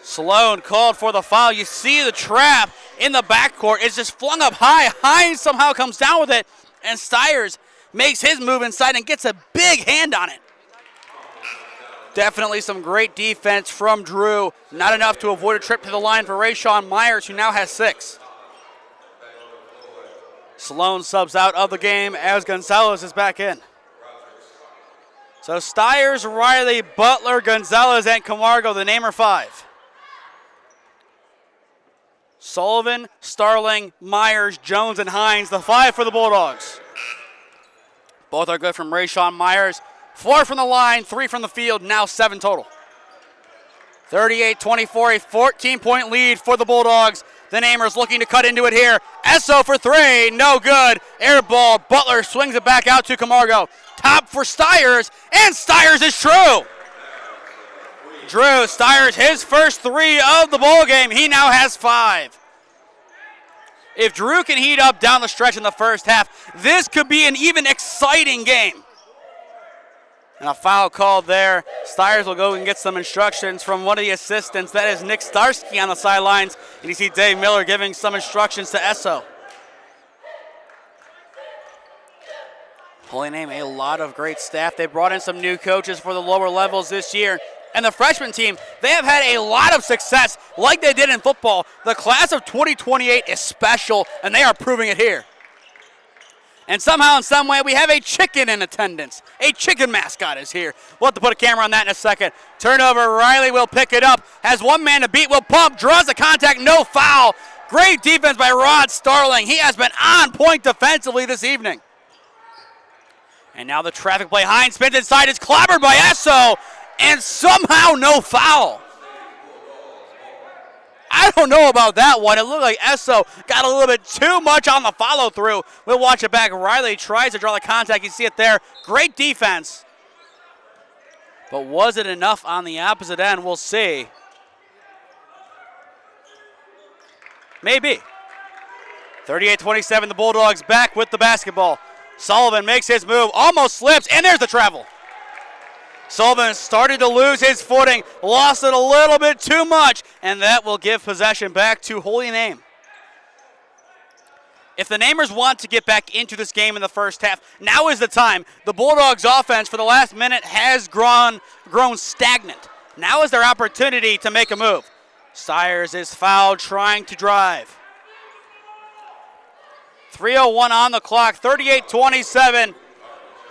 Sloan called for the foul. You see the trap in the backcourt. It's just flung up high. Hines somehow comes down with it, and Styers makes his move inside and gets a big hand on it. Definitely some great defense from Drew. Not enough to avoid a trip to the line for Rayshawn Myers, who now has 6. Sloan subs out of the game as Gonzalez is back in. So Styers, Riley, Butler, Gonzalez, and Camargo, the Namer 5. Sullivan, Starling, Myers, Jones, and Hines, the 5 for the Bulldogs. Both are good from Rayshawn Myers. 4 from the line, 3 from the field, now 7 total. 38-24, a 14-point lead for the Bulldogs. The Namers looking to cut into it here. Esso for three, no good. Air ball, Butler swings it back out to Camargo. Top for Styers, and Styers is true. Drew Styers, his first three of the ball game. He now has 5. If Drew can heat up down the stretch in the first half, this could be an even exciting game. And a foul called there. Styers will go and get some instructions from one of the assistants. That is Nick Starsky on the sidelines. And you see Dave Miller giving some instructions to Esso. Holy name, a lot of great staff. They brought in some new coaches for the lower levels this year. And the freshman team, they have had a lot of success like they did in football. The class of 2028 is special, and they are proving it here. And somehow, in some way, we have a chicken in attendance. A chicken mascot is here. We'll have to put a camera on that in a second. Turnover, Riley will pick it up. Has one man to beat, will pump, draws the contact, no foul. Great defense by Rod Starling. He has been on point defensively this evening. And now the traffic play. Hines spins inside, is clobbered by Esso. And somehow no foul. I don't know about that one. It looked like Esso got a little bit too much on the follow through. We'll watch it back. Riley tries to draw the contact. You see it there. Great defense. But was it enough on the opposite end? We'll see. Maybe. 38-27, the Bulldogs back with the basketball. Sullivan makes his move, almost slips, and there's the travel. Sullivan started to lose his footing, lost it a little bit too much, and that will give possession back to Holy Name. If the Namers want to get back into this game in the first half, now is the time. The Bulldogs offense for the last minute has grown stagnant. Now is their opportunity to make a move. Styers is fouled trying to drive. 3:01 on the clock, 38-27.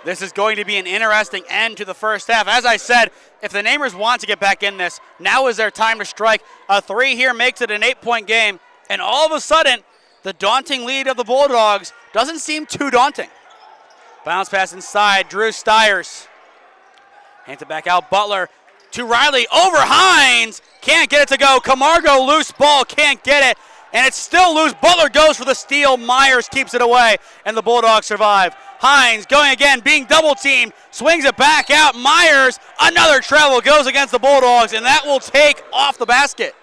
This is going to be an interesting end to the first half. As I said, if the Namers want to get back in this, now is their time to strike. A 3 here makes it an 8-point game. And all of a sudden, the daunting lead of the Bulldogs doesn't seem too daunting. Bounce pass inside, Drew Styers. Hands it back out, Butler to Riley, over Hines. Can't get it to go. Camargo, loose ball, can't get it. And it's still loose. Butler goes for the steal. Myers keeps it away, and the Bulldogs survive. Hines going again, being double-teamed, swings it back out. Myers, another travel, goes against the Bulldogs, and that will take off the basket.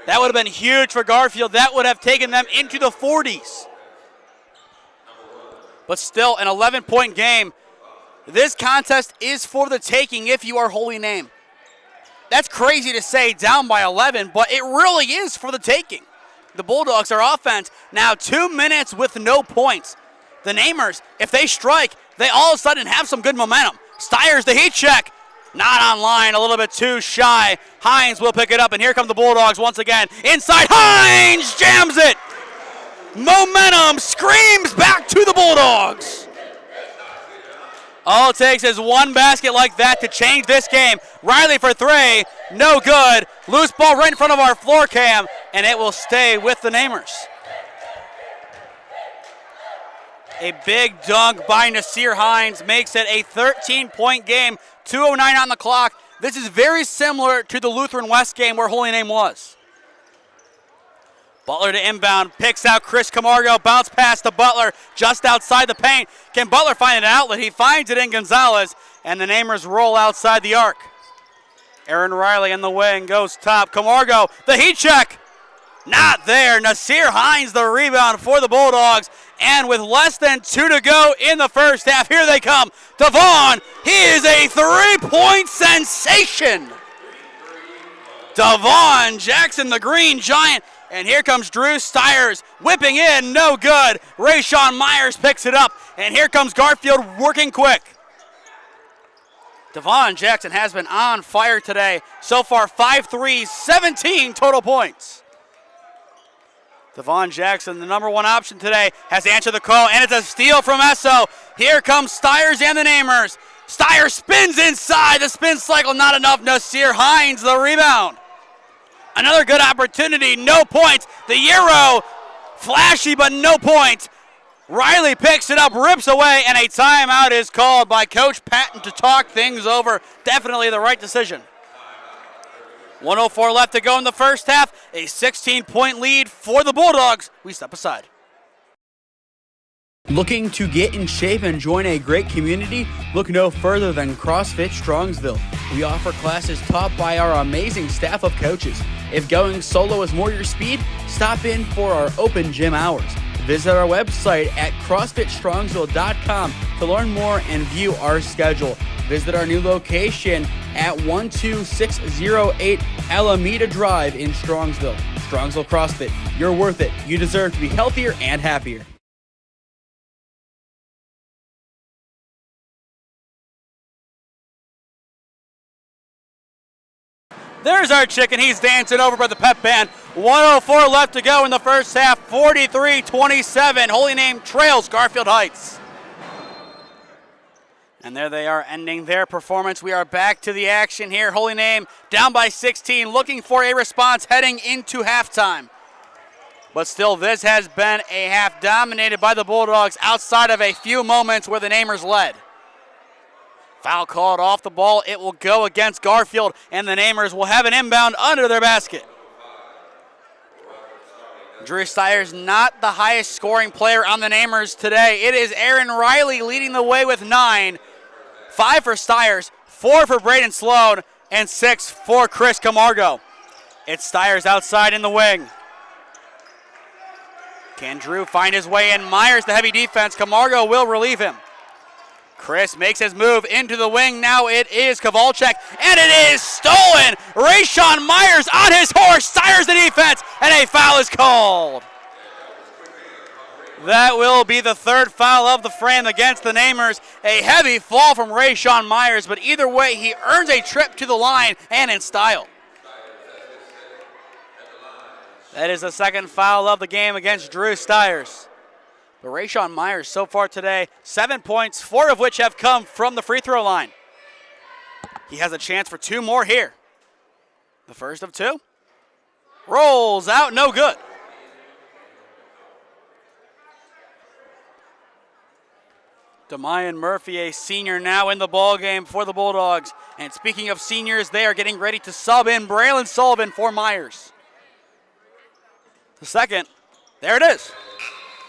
That would have been huge for Garfield. That would have taken them into the 40s. But still, an 11-point game. This contest is for the taking if you are Holy Name. That's crazy to say, down by 11, but it really is for the taking. The Bulldogs are offense now 2 minutes with no points. The Namers, if they strike, they all of a sudden have some good momentum. Styers, the heat check. Not on line, a little bit too shy. Hines will pick it up, and here come the Bulldogs once again. Inside, Hines jams it. Momentum screams back to the Bulldogs. All it takes is one basket like that to change this game. Riley for 3, no good. Loose ball right in front of our floor cam, and it will stay with the Namers. A big dunk by Nasir Hines makes it a 13-point game. 2:09 on the clock. This is very similar to the Lutheran West game where Holy Name was. Butler to inbound, picks out Chris Camargo, bounce pass to Butler just outside the paint. Can Butler find an outlet? He finds it in Gonzalez, and the Namers roll outside the arc. Aaron Riley in the wing, goes top. Camargo, the heat check. Not there. Nasir Hines the rebound for the Bulldogs. And with less than 2 to go in the first half, here they come. Devon, he is a 3-point sensation. Devon Jackson, the Green Giant. And here comes Drew Styers, whipping in, no good. Rayshawn Myers picks it up, and here comes Garfield working quick. Devon Jackson has been on fire today. So far, 5 threes, 17 total points. Devon Jackson, the number 1 option today, has answered the call, and it's a steal from Esso. Here comes Styers and the Namers. Styers spins inside, the spin cycle not enough. Nasir Hines, the rebound. Another good opportunity, no points. The Euro, flashy but no points. Riley picks it up, rips away, and a timeout is called by Coach Patton to talk things over. Definitely the right decision. 1:04 left to go in the first half. A 16-point lead for the Bulldogs. We step aside. Looking to get in shape and join a great community? Look no further than CrossFit Strongsville. We offer classes taught by our amazing staff of coaches. If going solo is more your speed, stop in for our open gym hours. Visit our website at CrossFitStrongsville.com to learn more and view our schedule. Visit our new location at 12608 Alameda Drive in Strongsville. Strongsville CrossFit, you're worth it. You deserve to be healthier and happier. There's our chicken. He's dancing over by the pep band. 1:04 left to go in the first half. 43-27. Holy Name trails Garfield Heights. And there they are ending their performance. We are back to the action here. Holy Name down by 16, looking for a response heading into halftime. But still, this has been a half dominated by the Bulldogs outside of a few moments where the Namers led. Foul called off the ball. It will go against Garfield, and the Namers will have an inbound under their basket. Drew Styers not the highest scoring player on the Namers today. It is Aaron Riley leading the way with 9. 5 for Styers, 4 for Braden Sloan, and 6 for Chris Camargo. It's Styers outside in the wing. Can Drew find his way in? Myers, the heavy defense. Camargo will relieve him. Chris makes his move into the wing. Now it is Kowalczyk, and it is stolen. Rayshawn Myers on his horse. Styers the defense, and a foul is called. That will be the third foul of the frame against the Namers. A heavy fall from Rayshawn Myers, but either way, he earns a trip to the line and in style. That is the second foul of the game against Drew Styers. But Rayshawn Myers so far today, 7 points, 4 of which have come from the free throw line. He has a chance for 2 more here. The first of 2. Rolls out, no good. Damian Murphy, a senior, now in the ballgame for the Bulldogs. And speaking of seniors, they are getting ready to sub in Braylon Sullivan for Myers. The second, there it is.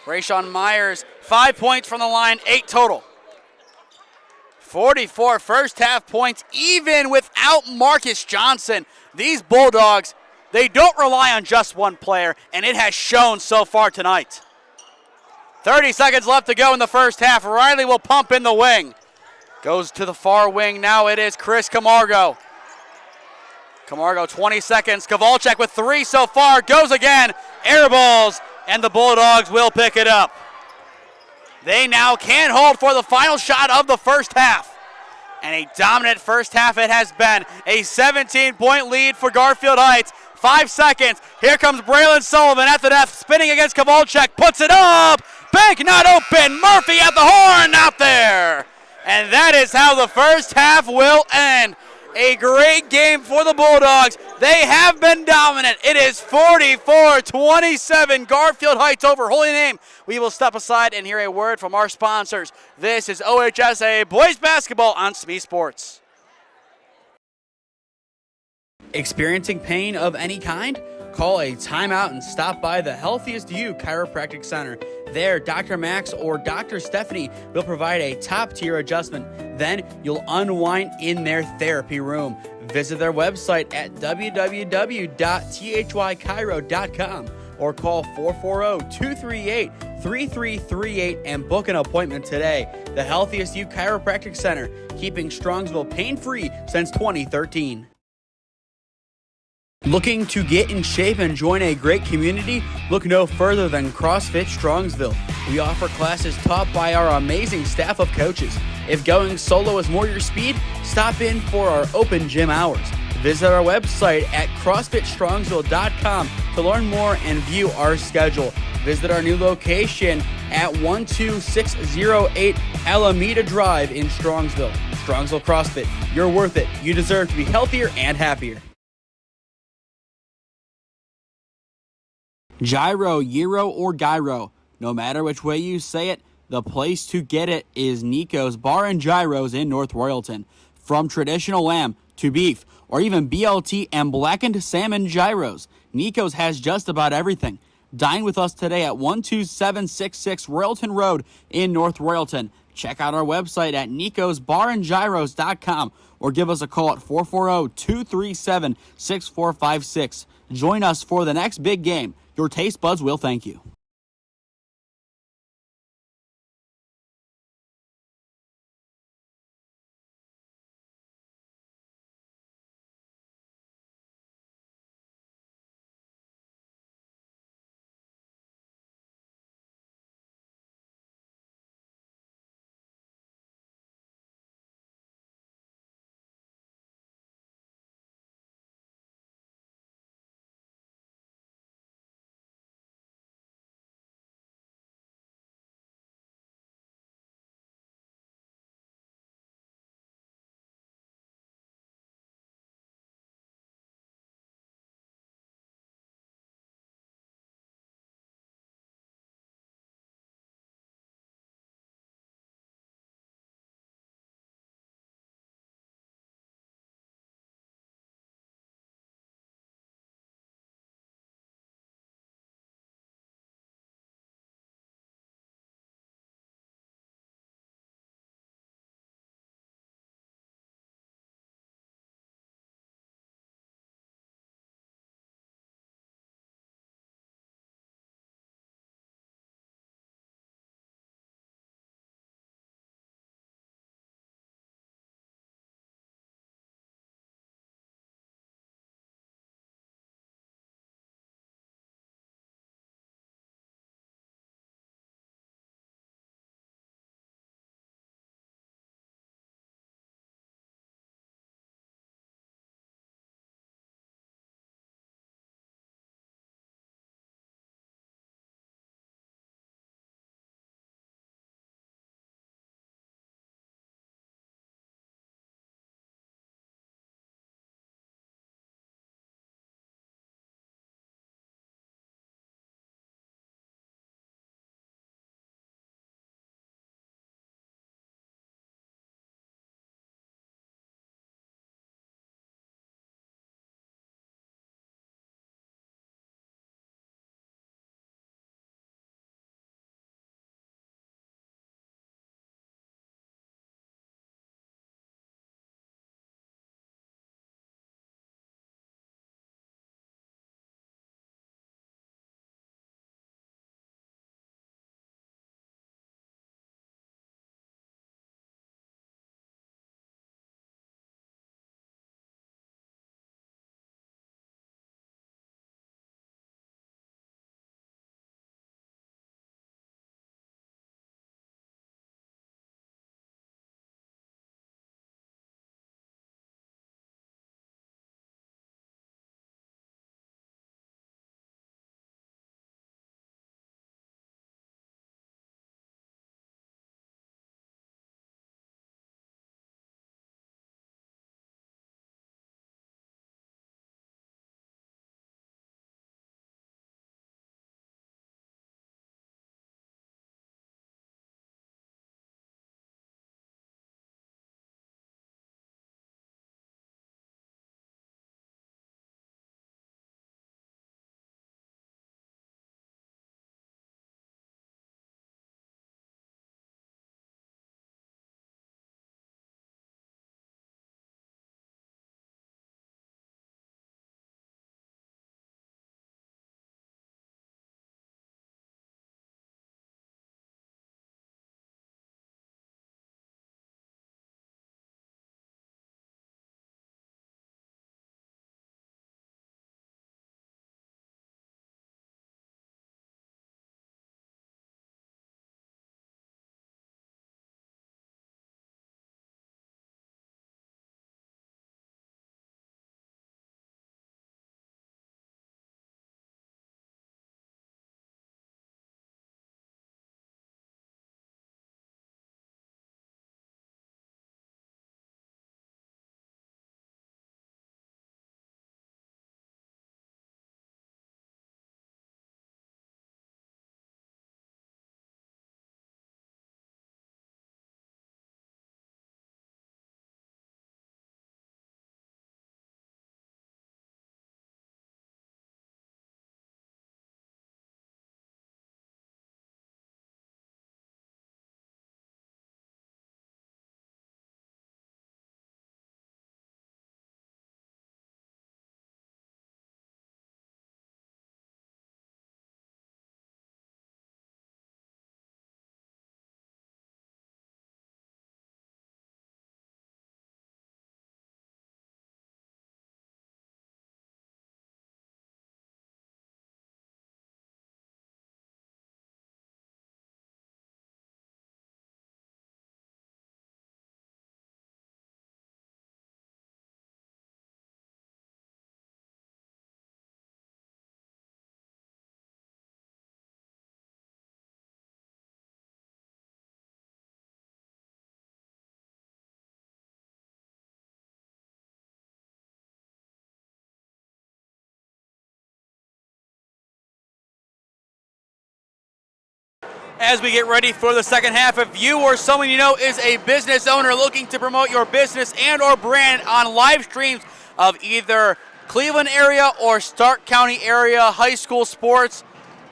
Rayshawn Myers, 5 points from the line, 8 total. 44 first half points, even without Marcus Johnson. These Bulldogs, they don't rely on just one player, and it has shown so far tonight. 30 seconds left to go in the first half. Riley will pump in the wing. Goes to the far wing. Now it is Chris Camargo. Camargo, 20 seconds. Kowalczyk with 3 so far. Goes again. Air balls. And the Bulldogs will pick it up. They now can hold for the final shot of the first half. And a dominant first half it has been. A 17-point lead for Garfield Heights. 5 seconds. Here comes Braylon Sullivan at the net, spinning against Kowalczyk. Puts it up. Bank not open. Murphy at the horn, out there. And that is how the first half will end. A great game for the Bulldogs. They have been dominant. It is 44-27. Garfield Heights over Holy Name. We will step aside and hear a word from our sponsors. This is OHSA Boys Basketball on SmeeSports. Experiencing pain of any kind? Call a timeout and stop by the Healthiest You Chiropractic Center. There, Dr. Max or Dr. Stephanie will provide a top-tier adjustment. Then you'll unwind in their therapy room. Visit their website at www.thychiro.com or call 440-238-3338 and book an appointment today. The Healthiest You Chiropractic Center, keeping Strongsville pain-free since 2013. Looking to get in shape and join a great community? Look no further than CrossFit Strongsville. We offer classes taught by our amazing staff of coaches. If going solo is more your speed, stop in for our open gym hours. Visit our website at CrossFitStrongsville.com to learn more and view our schedule. Visit our new location at 12608 Alameda Drive in Strongsville. Strongsville CrossFit, you're worth it. You deserve to be healthier and happier. Gyro, Euro, or Gyro. No matter which way you say it, the place to get it is Nico's Bar and Gyros in North Royalton. From traditional lamb to beef, or even BLT and blackened salmon gyros, Nico's has just about everything. Dine with us today at 12766 Royalton Road in North Royalton. Check out our website at nicosbarandgyros.com or give us a call at 440-237-6456. Join us for the next big game. Your taste buds will thank you. as we get ready for the second half. If you or someone you know is a business owner looking to promote your business and or brand on live streams of either Cleveland area or Stark County area high school sports,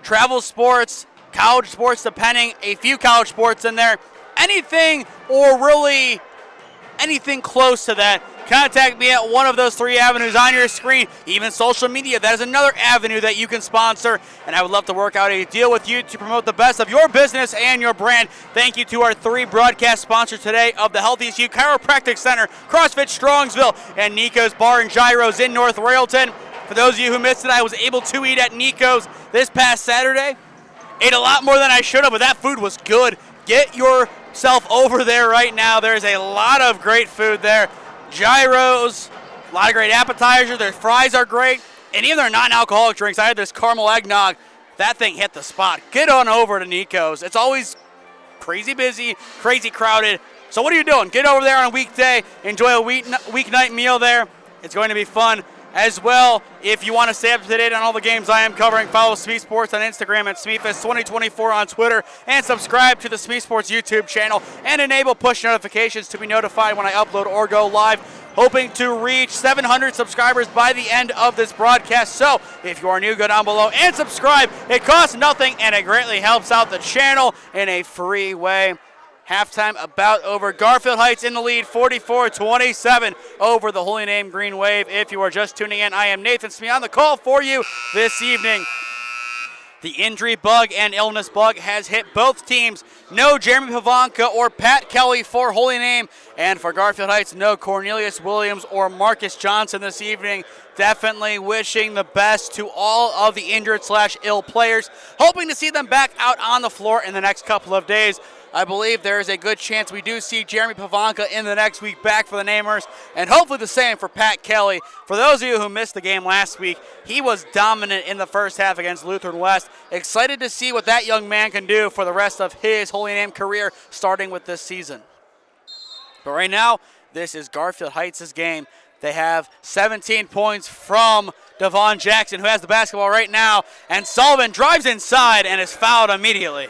travel sports, college sports, depending, a few college sports in there, anything or really anything close to that, contact me at one of those three avenues on your screen. Even social media, that is another avenue that you can sponsor, and I would love to work out a deal with you to promote the best of your business and your brand. Thank you to our three broadcast sponsors today of the Healthiest You Chiropractic Center, CrossFit Strongsville, and Nico's Bar and Gyros in North Royalton. For those of you who missed it, I was able to eat at Nico's this past Saturday. Ate a lot more than I should have, but that food was good. Get yourself over there right now. There's a lot of great food there. Gyros, a lot of great appetizers. Their fries are great. And even their non-alcoholic drinks. I had this caramel eggnog. That thing hit the spot. Get on over to Nico's. It's always crazy busy, crazy crowded. So what are you doing? Get over there on a weekday. Enjoy a weeknight meal there. It's going to be fun. As well, if you want to stay up to date on all the games I am covering, follow SmeeSports on Instagram at SmeeFest2024 on Twitter, and subscribe to the SmeeSports YouTube channel and enable push notifications to be notified when I upload or go live. Hoping to reach 700 subscribers by the end of this broadcast. So if you are new, go down below and subscribe. It costs nothing and it greatly helps out the channel in a free way. Halftime about over. Garfield Heights in the lead, 44-27 over the Holy Name Green Wave. If you are just tuning in, I am Nathan Smee on the call for you this evening. The injury bug and illness bug has hit both teams. No Jeremy Pavanka or Pat Kelly for Holy Name. And for Garfield Heights, no Cornelius Williams or Marcus Johnson this evening. Definitely wishing the best to all of the injured/ill players. Hoping to see them back out on the floor in the next couple of days. I believe there is a good chance we do see Jeremy Pavanka in the next week back for the Namers, and hopefully the same for Pat Kelly. For those of you who missed the game last week, he was dominant in the first half against Lutheran West. Excited to see what that young man can do for the rest of his Holy Name career, starting with this season. But right now, this is Garfield Heights' game. They have 17 points from Devon Jackson, who has the basketball right now, and Sullivan drives inside and is fouled immediately.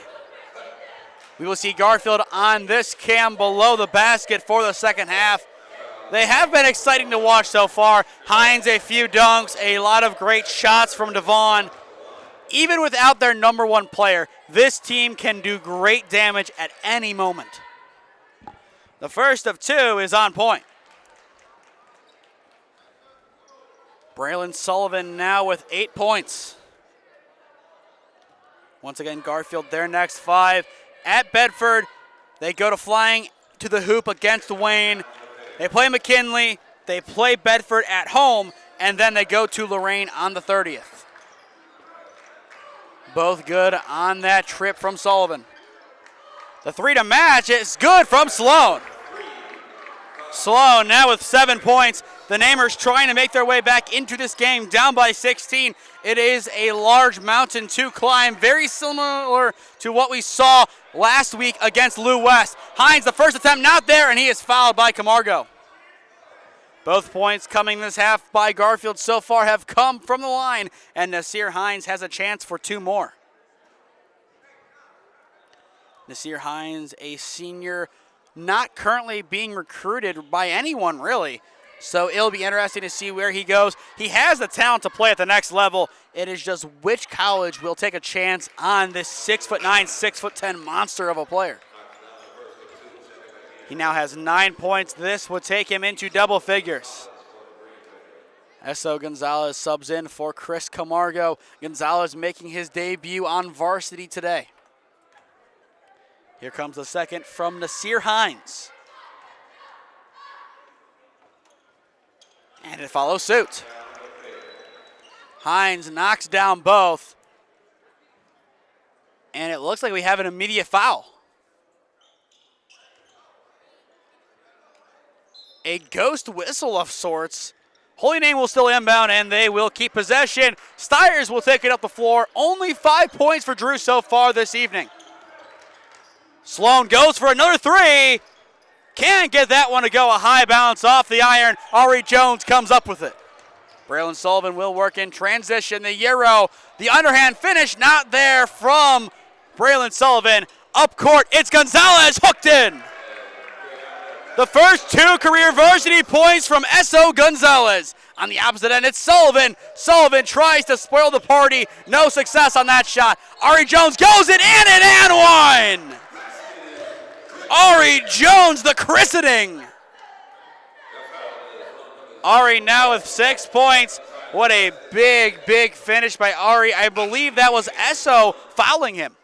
We will see Garfield on this cam below the basket for the second half. They have been exciting to watch so far. Hines, a few dunks, a lot of great shots from Devon. Even without their number one player, this team can do great damage at any moment. The first of two is on point. Braylon Sullivan now with 8 points. Once again, Garfield their next 5. At Bedford, they go to flying to the hoop against Wayne. They play McKinley, they play Bedford at home, and then they go to Lorraine on the 30th. Both good on that trip from Sullivan. The three to match is good from Sloan. Sloan now with 7 points. The Namers trying to make their way back into this game, down by 16. It is a large mountain to climb, very similar to what we saw last week against Lou West. Hines, the first attempt, not there, and he is fouled by Camargo. Both points coming this half by Garfield so far have come from the line, and Nasir Hines has a chance for 2 more. Nasir Hines, a senior, not currently being recruited by anyone, really. So it'll be interesting to see where he goes. He has the talent to play at the next level. It is just which college will take a chance on this 6'9", 6'10" monster of a player. He now has 9 points. This would take him into double figures. S.O. Gonzalez subs in for Chris Camargo. Gonzalez making his debut on varsity today. Here comes the second from Nasir Hines. And it follows suit. Hines knocks down both. And it looks like we have an immediate foul. A ghost whistle of sorts. Holy Name will still inbound, and they will keep possession. Styers will take it up the floor. Only 5 points for Drew so far this evening. Sloan goes for another 3. Can't get that one to go. A high bounce off the iron. Ari Jones comes up with it. Braylon Sullivan will work in transition. The Euro, the underhand finish, not there from Braylon Sullivan. Up court, it's Gonzalez hooked in. The first 2 career varsity points from S.O. Gonzalez. On the opposite end, it's Sullivan. Sullivan tries to spoil the party. No success on that shot. Ari Jones goes it and one. Ari Jones, the christening. Ari now with 6 points. What a big, big finish by Ari. I believe that was S.O. fouling him.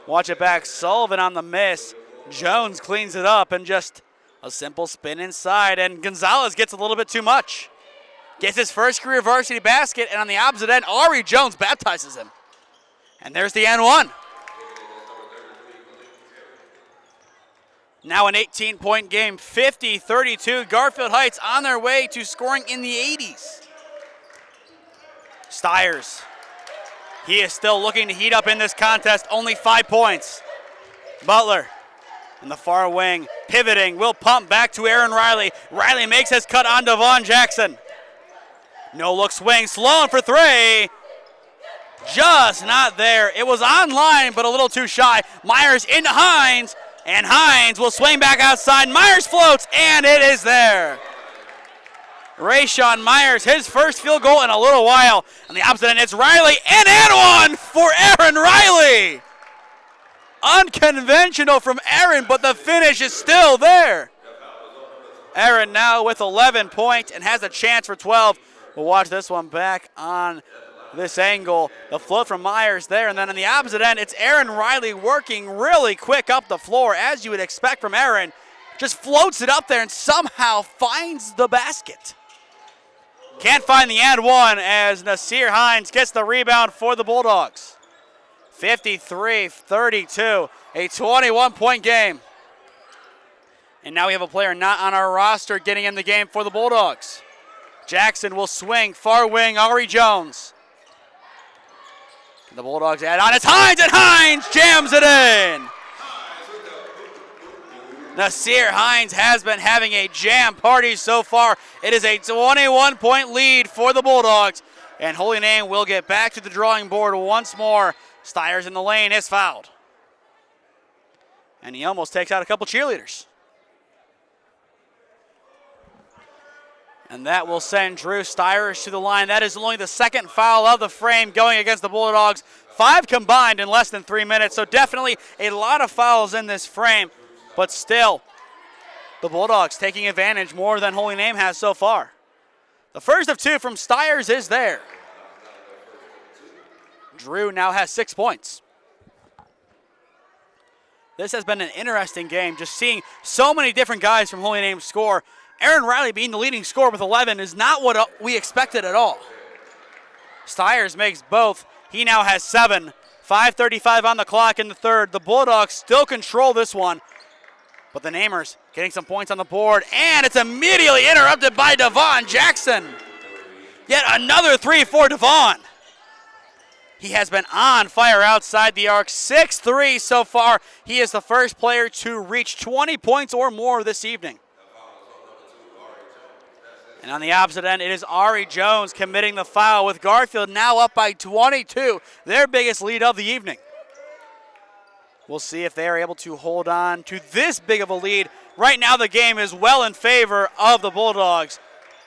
Watch it back. Sullivan on the miss. Jones cleans it up and just a simple spin inside. And Gonzalez gets a little bit too much. Gets his first career varsity basket. And on the opposite end, Ari Jones baptizes him. And there's the N1. Now an 18-point game, 50-32. Garfield Heights on their way to scoring in the 80s. Styers. He is still looking to heat up in this contest. Only 5 points. Butler in the far wing, pivoting, will pump back to Aaron Riley. Riley makes his cut on Devon Jackson. No look swing, Sloan for 3. Just not there. It was online, but a little too shy. Myers into Hines, and Hines will swing back outside. Myers floats, and it is there. Rayshawn Myers, his first field goal in a little while. On the opposite end, it's Riley, and one for Aaron Riley. Unconventional from Aaron, but the finish is still there. Aaron now with 11 points and has a chance for 12. We'll watch this one back on this angle. The float from Myers there, and then on the opposite end, it's Aaron Riley working really quick up the floor, as you would expect from Aaron. Just floats it up there and somehow finds the basket. Can't find the and one as Nasir Hines gets the rebound for the Bulldogs. 53-32, a 21-point game. And now we have a player not on our roster getting in the game for the Bulldogs. Jackson will swing, far wing, Ari Jones. The Bulldogs add on, it's Hines, and Hines jams it in. Nasir Hines has been having a jam party so far. It is a 21-point lead for the Bulldogs, and Holy Name will get back to the drawing board once more. Styers in the lane is fouled. And he almost takes out a couple cheerleaders. And that will send Drew Styers to the line. That is only the second foul of the frame going against the Bulldogs. 5 combined in less than 3 minutes, so definitely a lot of fouls in this frame. But still, the Bulldogs taking advantage more than Holy Name has so far. The first of 2 from Styers is there. Drew now has 6 points. This has been an interesting game, just seeing so many different guys from Holy Name score. Aaron Riley being the leading scorer with 11 is not what we expected at all. Styers makes both. He now has 7. 5:35 on the clock in the third. The Bulldogs still control this one. But the Namers getting some points on the board, and it's immediately interrupted by Devon Jackson. Yet another 3 for Devon. He has been on fire outside the arc. 6-3 so far. He is the first player to reach 20 points or more this evening. And on the opposite end, it is Ari Jones committing the foul, with Garfield now up by 22, their biggest lead of the evening. We'll see if they are able to hold on to this big of a lead. Right now the game is well in favor of the Bulldogs.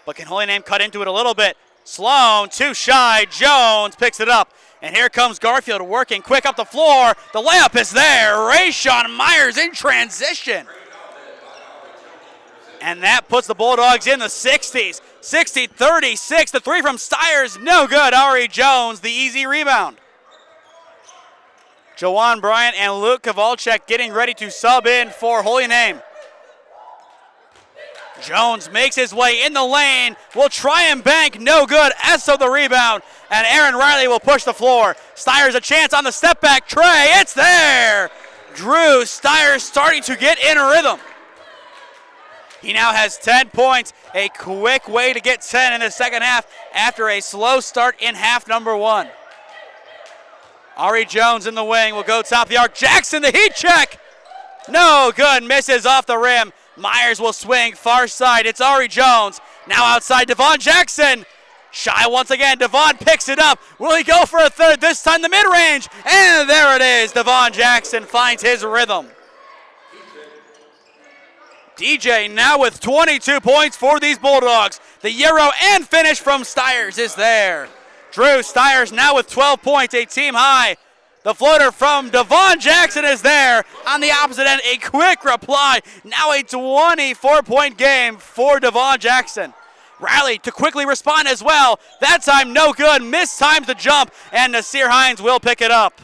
But can Holy Name cut into it a little bit? Sloan, too shy. Jones picks it up. And here comes Garfield working quick up the floor. The layup is there. Rayshawn Myers in transition. And that puts the Bulldogs in the 60s. 60-36. The 3 from Styers, no good. Ari Jones, the easy rebound. Jawan Bryant and Luke Kowalczyk getting ready to sub in for Holy Name. Jones makes his way in the lane, will try and bank, no good. Esso the rebound, and Aaron Riley will push the floor. Styers a chance on the step back tray, it's there! Drew Styers starting to get in a rhythm. He now has 10 points, a quick way to get 10 in the second half after a slow start in half number 1. Ari Jones in the wing will go top the arc. Jackson, the heat check. No good, misses off the rim. Myers will swing far side. It's Ari Jones. Now outside, Devon Jackson. Shy once again. Devon picks it up. Will he go for a third? This time the mid-range. And there it is. Devon Jackson finds his rhythm. DJ now with 22 points for these Bulldogs. The Euro and finish from Styers is there. Drew Styers now with 12 points, a team high. The floater from Devon Jackson is there. On the opposite end, a quick reply. Now a 24-point game for Devon Jackson. Riley to quickly respond as well. That time no good. Mistimes the jump, and Nasir Hines will pick it up.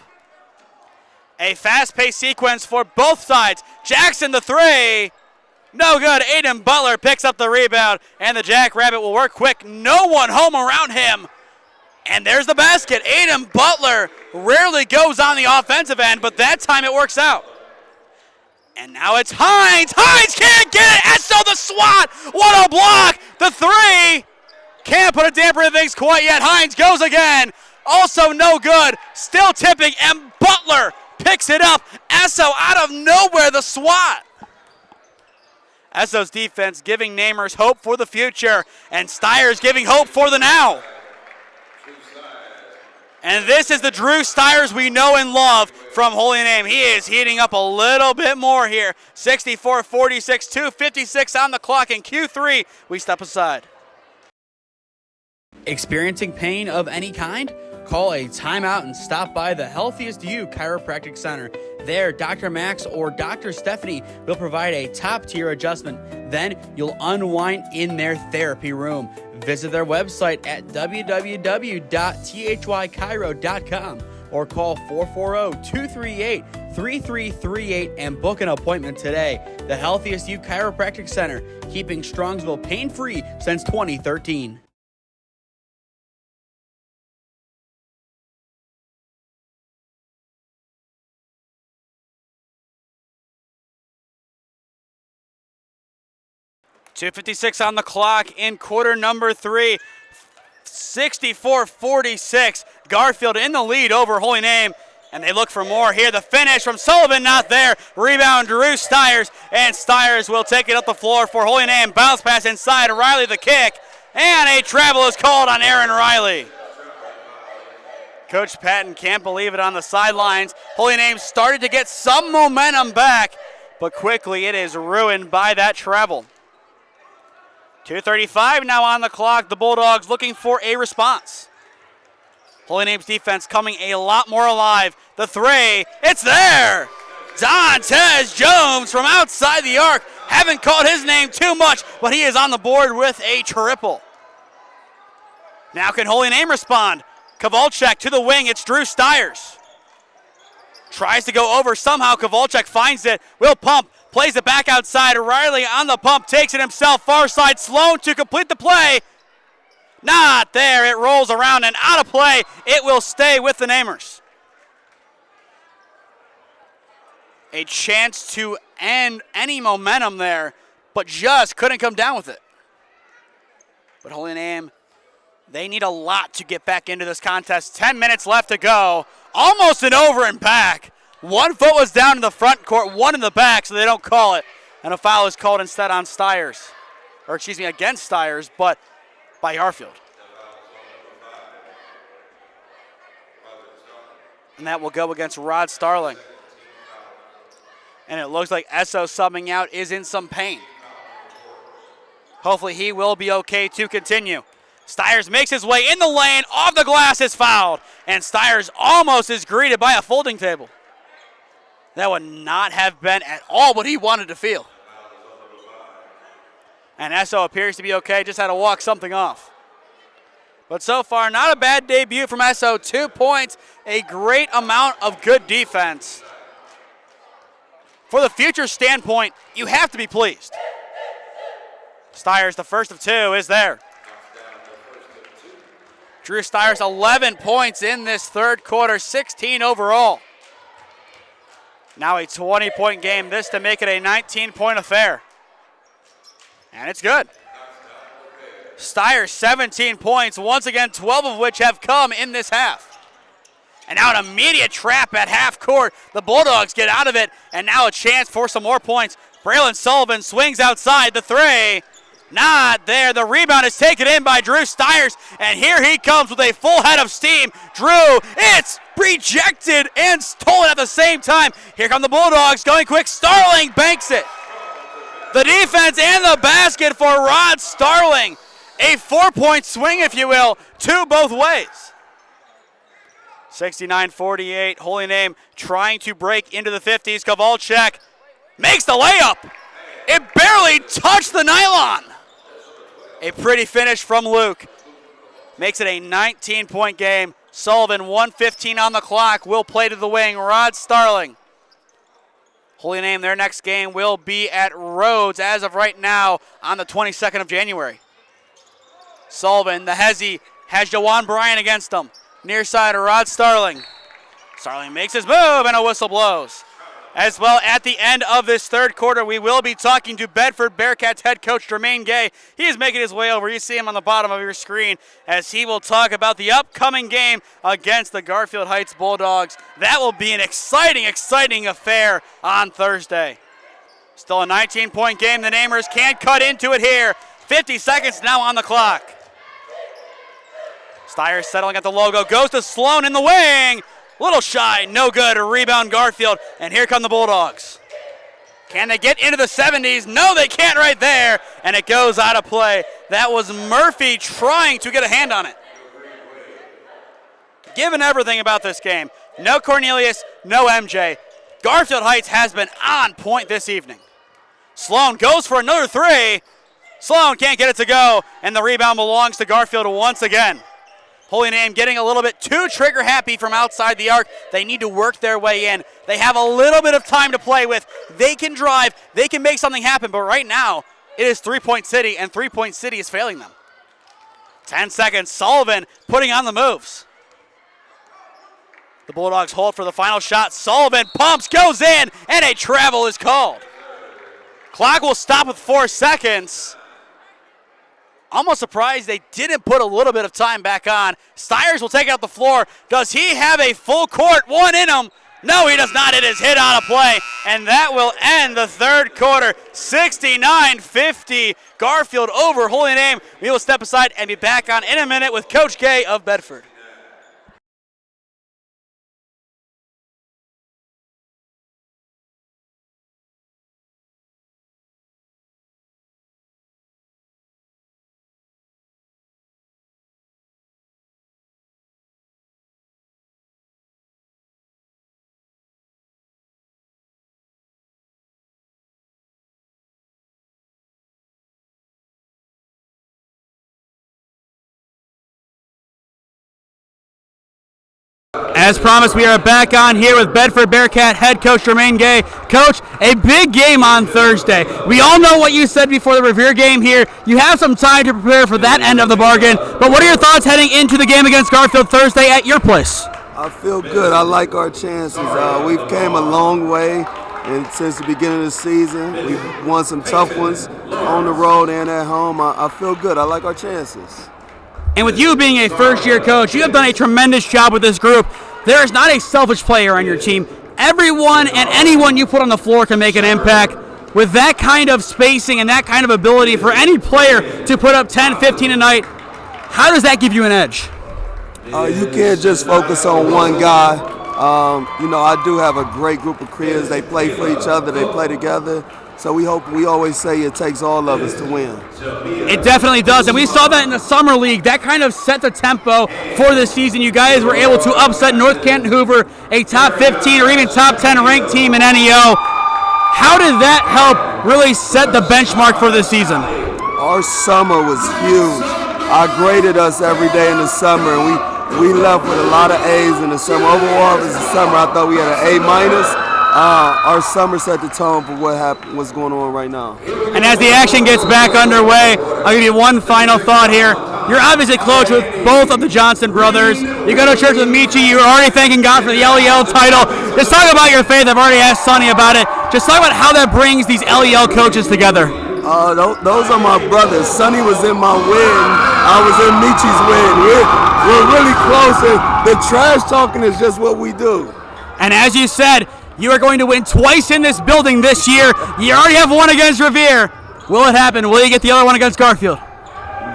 A fast-paced sequence for both sides. Jackson the three. No good. Aiden Butler picks up the rebound, and the Jackrabbit will work quick. No one home around him. And there's the basket. Aiden Butler rarely goes on the offensive end, but that time it works out. And now it's Hines. Hines can't get it. Esso the swat. What a block. The three. Can't put a damper in things quite yet. Hines goes again. Also no good. Still tipping, and Butler picks it up. Esso out of nowhere, the swat. Esso's defense giving Namers hope for the future, and Styers giving hope for the now. And this is the Drew Styers we know and love from Holy Name. He is heating up a little bit more here. 64-46, 2:56 on the clock in Q3. We step aside. Experiencing pain of any kind? Call a timeout and stop by the Healthiest You Chiropractic Center. There, Dr. Max or Dr. Stephanie will provide a top-tier adjustment. Then you'll unwind in their therapy room. Visit their website at www.thychiro.com or call 440-238-3338 and book an appointment today. The Healthiest You Chiropractic Center, keeping Strongsville pain-free since 2013. .256 on the clock in quarter number 3. 64-46. Garfield in the lead over Holy Name. And they look for more here. The finish from Sullivan not there. Rebound Drew Styers. And Styers will take it up the floor for Holy Name. Bounce pass inside. Riley the kick. And a travel is called on Aaron Riley. Coach Patton can't believe it on the sidelines. Holy Name started to get some momentum back. But quickly it is ruined by that travel. 2:35 now on the clock. The Bulldogs looking for a response. Holy Name's defense coming a lot more alive. The three, it's there! Dontez Jones from outside the arc. Haven't called his name too much, but he is on the board with a triple. Now can Holy Name respond? Kowalczyk to the wing, it's Drew Styers. Tries to go over, somehow Kowalczyk finds it, will pump. Plays it back outside. Riley on the pump, takes it himself. Far side, Sloan to complete the play. Not there. It rolls around and out of play. It will stay with the Namers. A chance to end any momentum there, but just couldn't come down with it. But Holy Name, they need a lot to get back into this contest. 10 minutes left to go. Almost an over and back. 1 foot was down in the front court, 1 in the back, so they don't call it. And a foul is called instead on Styers. Or excuse me, against Styers, but by Garfield. And that will go against Rod Starling. And it looks like Esso subbing out is in some pain. Hopefully he will be okay to continue. Styers makes his way in the lane, off the glass is fouled. And Styers almost is greeted by a folding table. That would not have been at all what he wanted to feel. And Esso appears to be okay, just had to walk something off. But so far, not a bad debut from Esso. 2 points, a great amount of good defense. For the future standpoint, you have to be pleased. Styers, the first of 2, is there. Drew Styers, 11 points in this third quarter, 16 overall. Now a 20-point game, this to make it a 19-point affair. And it's good. Styers, 17 points, once again 12 of which have come in this half. And now an immediate trap at half court. The Bulldogs get out of it, and now a chance for some more points. Braylon Sullivan swings outside the three. Not there. The rebound is taken in by Drew Styers, and here he comes with a full head of steam. Drew, it's rejected and stolen at the same time. Here come the Bulldogs going quick. Starling banks it. The defense and the basket for Rod Starling. A 4-point swing, if you will, two both ways. 69-48, Holy Name trying to break into the 50s. Kowalczyk makes the layup. It barely touched the nylon. A pretty finish from Luke. Makes it a 19-point game. Sullivan, 1:15 on the clock, will play to the wing. Rod Starling. Holy Name, their next game will be at Rhodes as of right now on the 22nd of January. Sullivan, the Hezzy, has Jawan Bryan against him. Near side of Rod Starling. Starling makes his move and a whistle blows. As well, at the end of this third quarter, we will be talking to Bedford Bearcats head coach Jermaine Gay. He is making his way over. You see him on the bottom of your screen as he will talk about the upcoming game against the Garfield Heights Bulldogs. That will be an exciting, exciting affair on Thursday. Still a 19-point game. The Namers can't cut into it here. 50 seconds now on the clock. Styers settling at the logo. Goes to Sloan in the wing. Little shy, no good. A rebound Garfield, and here come the Bulldogs. Can they get into the 70s? No, they can't right there, and it goes out of play. That was Murphy trying to get a hand on it. Given everything about this game, no Cornelius, no MJ. Garfield Heights has been on point this evening. Sloan goes for another three. Sloan can't get it to go, and the rebound belongs to Garfield once again. Holy Name getting a little bit too trigger happy from outside the arc. They need to work their way in. They have a little bit of time to play with. They can drive. They can make something happen. But right now, it is 3-point City, and 3-point City is failing them. 10 seconds. Sullivan putting on the moves. The Bulldogs hold for the final shot. Sullivan pumps, goes in, and a travel is called. Clock will stop with 4 seconds. Almost surprised they didn't put a little bit of time back on. Styers will take out the floor. Does he have a full court one in him? No, he does not. It is hit on a play, and that will end the third quarter. 69-50. Garfield over Holy Name. We will step aside and be back on in a minute with Coach Gay of Bedford. As promised, we are back on here with Bedford Bearcat head coach Jermaine Gay. Coach, a big game on Thursday. We all know what you said before the Revere game here. You have some time to prepare for that end of the bargain, but what are your thoughts heading into the game against Garfield Thursday at your place? I feel good. I like our chances. We've came a long way, and since the beginning of the season, we've won some tough ones on the road and at home. I feel good. I like our chances. And with you being a first-year coach, you have done a tremendous job with this group. There is not a selfish player on your team. Everyone and anyone you put on the floor can make an impact. With that kind of spacing and that kind of ability for any player to put up 10, 15 a night, how does that give you an edge? You can't just focus on one guy. I do have a great group of kids. They play for each other. They play together. So we always say it takes all of us to win. It definitely does, and we saw that in the summer league. That kind of set the tempo for this season. You guys were able to upset North Canton Hoover, a top 15 or even top 10 ranked team in NEO. How did that help really set the benchmark for this season? Our summer was huge. I graded us every day in the summer, and we left with a lot of A's in the summer. Overall, this summer, I thought we had an A-. Our summer set the tone for what's going on right now. And as the action gets back underway, I'll give you one final thought here. You're obviously close with both of the Johnson brothers. You go to church with Michi. You're already thanking God for the LEL title. Just talk about your faith. I've already asked Sonny about it. Just talk about how that brings these LEL coaches together. Those are my brothers. Sonny was in my win. I was in Michi's win. We're really close, and the trash talking is just what we do. And as you said, you are going to win twice in this building this year. You already have one against Revere. Will it happen? Will you get the other one against Garfield?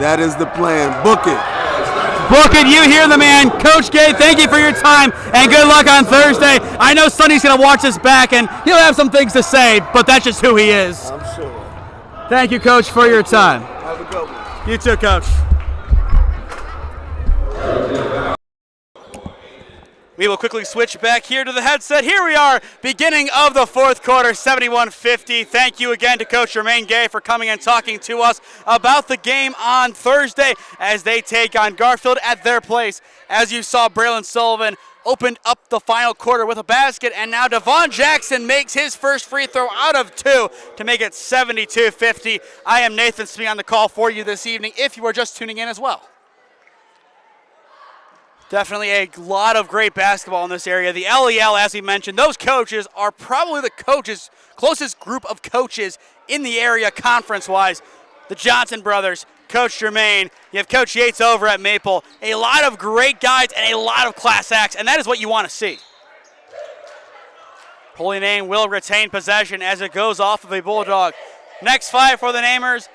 That is the plan. Book it. Book it. You hear the man. Coach Gay, thank you for your time, and good luck on Thursday. I know Sonny's going to watch this back, and he'll have some things to say, but that's just who he is. I'm sure. Thank you, Coach, for your time. Have a good one. You too, Coach. We will quickly switch back here to the headset. Here we are, beginning of the fourth quarter, 71-50. Thank you again to Coach Jermaine Gay for coming and talking to us about the game on Thursday as they take on Garfield at their place. As you saw, Braylon Sullivan opened up the final quarter with a basket, and now Devon Jackson makes his first free throw out of 2 to make it 72-50. I am Nathan Smee on the call for you this evening if you are just tuning in as well. Definitely a lot of great basketball in this area. The LEL, as we mentioned, those coaches are probably the closest group of coaches in the area conference-wise. The Johnson brothers, Coach Jermaine, you have Coach Yates over at Maple. A lot of great guys and a lot of class acts, and that is what you want to see. Holy Name will retain possession as it goes off of a Bulldog. Next 5 for the Namers.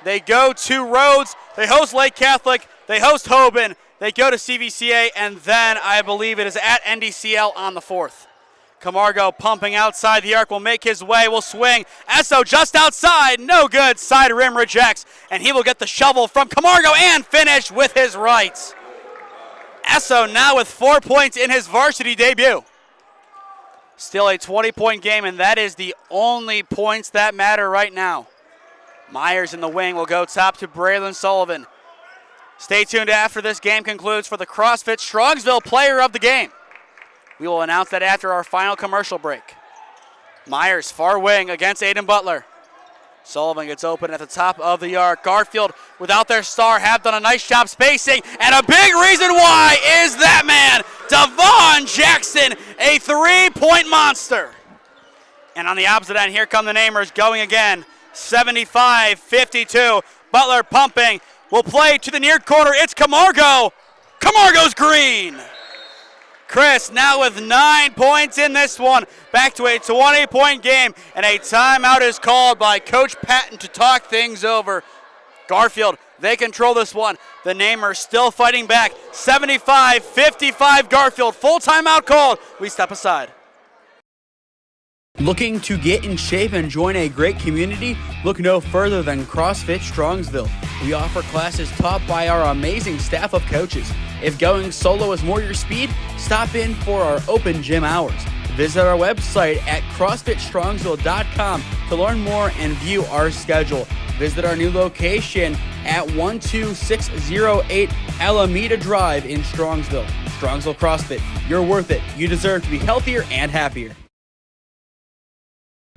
They go to Rhodes. They host Lake Catholic. They host Hoban. They go to CVCA, and then I believe it is at NDCL on the 4th. Camargo pumping outside the arc will make his way, will swing. Esso just outside, no good. Side rim rejects, and he will get the shovel from Camargo and finish with his right. Esso now with 4 points in his varsity debut. Still a 20-point game, and that is the only points that matter right now. Myers in the wing will go top to Braylon Sullivan. Stay tuned after this game concludes for the CrossFit Strongsville Player of the Game. We will announce that after our final commercial break. Myers, far wing against Aiden Butler. Sullivan gets open at the top of the arc. Garfield, without their star, have done a nice job spacing, and a big reason why is that man, Devon Jackson, a 3-point monster. And on the opposite end, here come the Namers going again, 75-52. Butler pumping. Will play to the near corner. It's Camargo. Camargo's green. Chris now with 9 points in this one. Back to a 20-point game, and a timeout is called by Coach Patton to talk things over. Garfield, they control this one. The Namers still fighting back. 75-55 Garfield. Full timeout called. We step aside. Looking to get in shape and join a great community? Look no further than CrossFit Strongsville. We offer classes taught by our amazing staff of coaches. If going solo is more your speed, stop in for our open gym hours. Visit our website at CrossFitStrongsville.com to learn more and view our schedule. Visit our new location at 12608 Alameda Drive in Strongsville. Strongsville CrossFit, you're worth it. You deserve to be healthier and happier.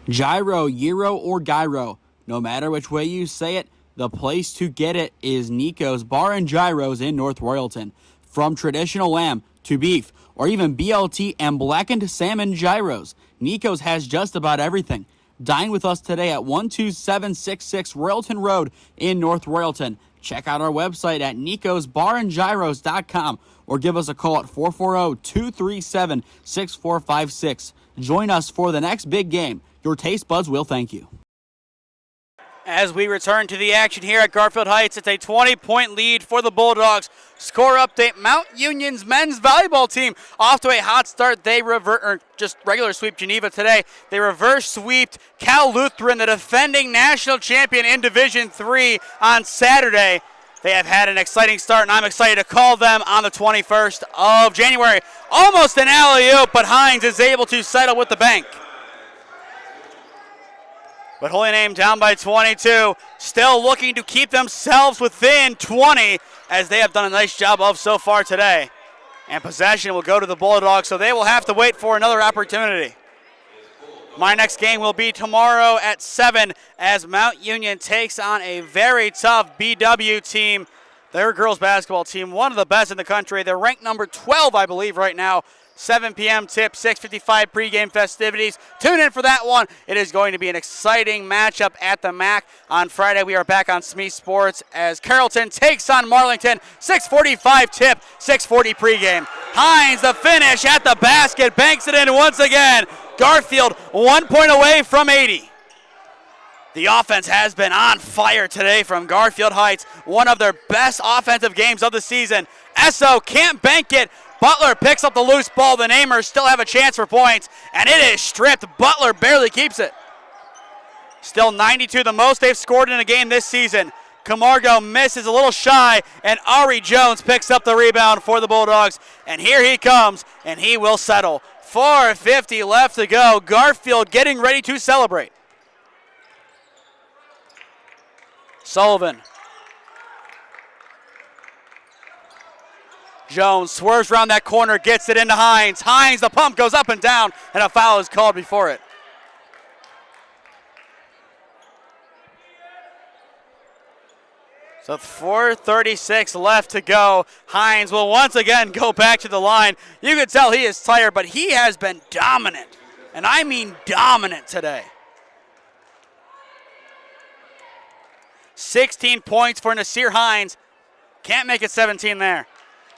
Gyro, Euro, or Gyro. No matter which way you say it, the place to get it is Nico's Bar and Gyros in North Royalton. From traditional lamb to beef, or even BLT and blackened salmon gyros, Nico's has just about everything. Dine with us today at 12766 Royalton Road in North Royalton. Check out our website at nicosbarandgyros.com or give us a call at 440-237-6456. Join us for the next big game. Your taste buds will thank you. As we return to the action here at Garfield Heights, it's a 20-point lead for the Bulldogs. Score update, Mount Union's men's volleyball team off to a hot start. They just regular sweep Geneva today. They reverse sweeped Cal Lutheran, the defending national champion in Division III on Saturday. They have had an exciting start, and I'm excited to call them on the 21st of January. Almost an alley-oop, but Hines is able to settle with the bank. But Holy Name down by 22, still looking to keep themselves within 20, as they have done a nice job of so far today. And possession will go to the Bulldogs, so they will have to wait for another opportunity. My next game will be tomorrow at 7 as Mount Union takes on a very tough BW team. Their girls basketball team, one of the best in the country. They're ranked number 12, I believe, right now. 7 p.m. tip, 6:55 pregame festivities. Tune in for that one. It is going to be an exciting matchup at the MAC. On Friday, we are back on SmeeSports as Carrollton takes on Marlington. 6:45 tip, 6:40 pregame. Hines, the finish at the basket, banks it in once again. Garfield, 1 point away from 80. The offense has been on fire today from Garfield Heights, one of their best offensive games of the season. Esso can't bank it. Butler picks up the loose ball. The Namers still have a chance for points, and it is stripped. Butler barely keeps it. Still 92, the most they've scored in a game this season. Camargo misses a little shy, and Ari Jones picks up the rebound for the Bulldogs. And here he comes, and he will settle. 4:50 left to go. Garfield getting ready to celebrate. Sullivan. Jones swerves around that corner, gets it into Hines. Hines, the pump goes up and down, and a foul is called before it. So 4:36 left to go. Hines will once again go back to the line. You can tell he is tired, but he has been dominant, and I mean dominant today. 16 points for Nasir Hines. Can't make it 17 there.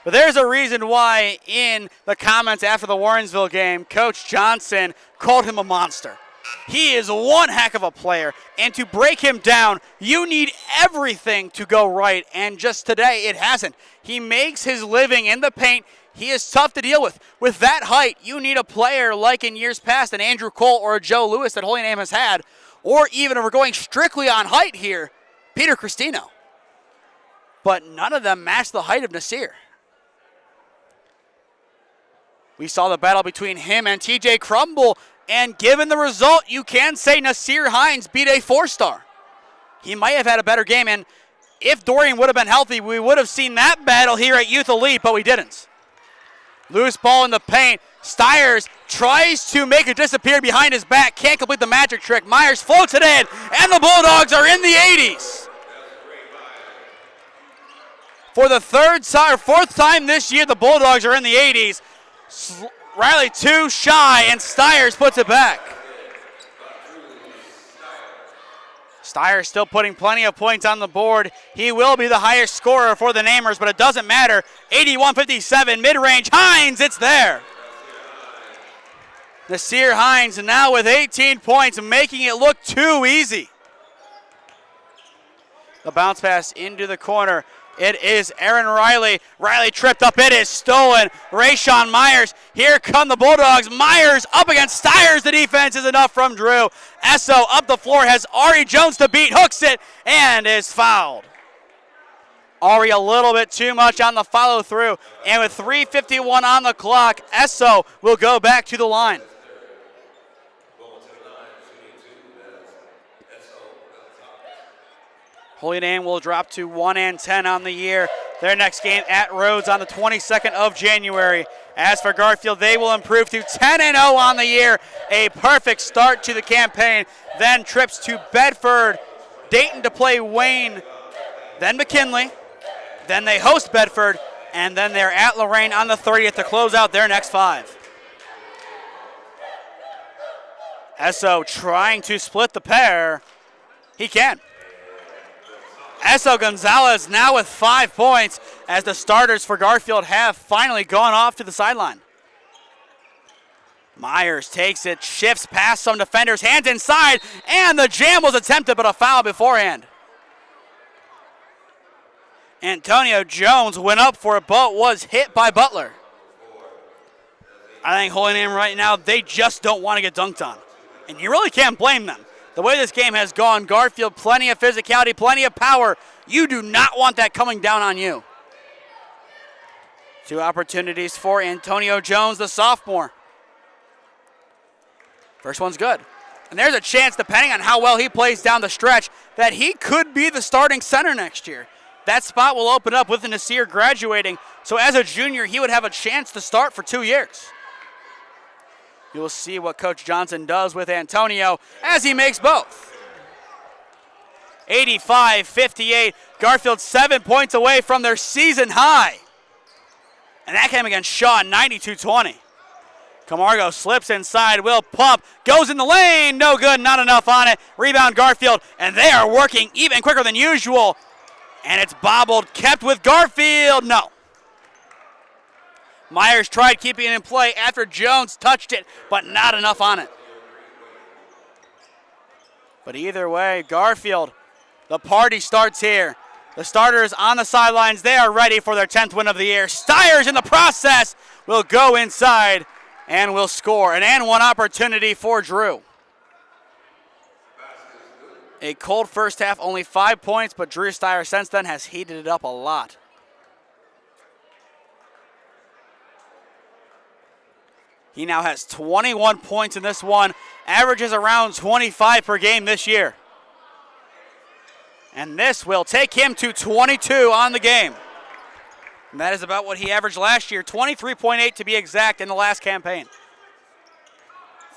But there's a reason why in the comments after the Warrensville game, Coach Johnson called him a monster. He is one heck of a player, and to break him down, you need everything to go right, and just today it hasn't. He makes his living in the paint. He is tough to deal with. With that height, you need a player like in years past, an Andrew Cole or a Joe Lewis that Holy Name has had, or even if we're going strictly on height here, Peter Cristino. But none of them match the height of Nasir. We saw the battle between him and TJ Crumble, and given the result, you can say Nasir Hines beat a 4-star. He might have had a better game, and if Dorian would have been healthy, we would have seen that battle here at Youth Elite, but we didn't. Loose ball in the paint. Styers tries to make it disappear behind his back, can't complete the magic trick. Myers floats it in, and the Bulldogs are in the 80s. For the fourth time this year, the Bulldogs are in the 80s. Riley too shy, and Styers puts it back. Styers still putting plenty of points on the board. He will be the highest scorer for the Namers, but it doesn't matter. 81-57, mid-range. Hines, it's there. Nasir Hines now with 18 points, making it look too easy. The bounce pass into the corner. It is Aaron Riley. Riley tripped up. It is stolen. Rayshawn Myers. Here come the Bulldogs. Myers up against Styers. The defense is enough from Drew. Esso up the floor. Has Ari Jones to beat. Hooks it and is fouled. Ari a little bit too much on the follow through. And with 3:51 on the clock, Esso will go back to the line. Holy Name will drop to 1-10 on the year. Their next game at Rhodes on the 22nd of January. As for Garfield, they will improve to 10-0 on the year. A perfect start to the campaign. Then trips to Bedford, Dayton to play Wayne, then McKinley. Then they host Bedford, and then they're at Lorraine on the 30th to close out their next 5. Esso trying to split the pair. He can. Esso Gonzalez now with 5 points as the starters for Garfield have finally gone off to the sideline. Myers takes it, shifts past some defenders, hands inside, and the jam was attempted, but a foul beforehand. Antonio Jones went up for it, but was hit by Butler. I think Holy Name right now, they just don't want to get dunked on. And you really can't blame them. The way this game has gone, Garfield, plenty of physicality, plenty of power. You do not want that coming down on you. 2 opportunities for Antonio Jones, the sophomore. First one's good. And there's a chance, depending on how well he plays down the stretch, that he could be the starting center next year. That spot will open up with Nasir graduating. So as a junior, he would have a chance to start for 2 years. You'll see what Coach Johnson does with Antonio as he makes both. 85-58. Garfield 7 points away from their season high. And that came against Shaw, 92-20. Camargo slips inside, will pump, goes in the lane, no good, not enough on it. Rebound Garfield, and they are working even quicker than usual. And it's bobbled, kept with Garfield, no. Myers tried keeping it in play after Jones touched it, but not enough on it. But either way, Garfield, the party starts here. The starters on the sidelines, they are ready for their 10th win of the year. Styers in the process will go inside and will score. An and one opportunity for Drew. A cold first half, only 5 points, but Drew Styers since then has heated it up a lot. He now has 21 points in this one, averages around 25 per game this year. And this will take him to 22 on the game. And that is about what he averaged last year, 23.8 to be exact in the last campaign.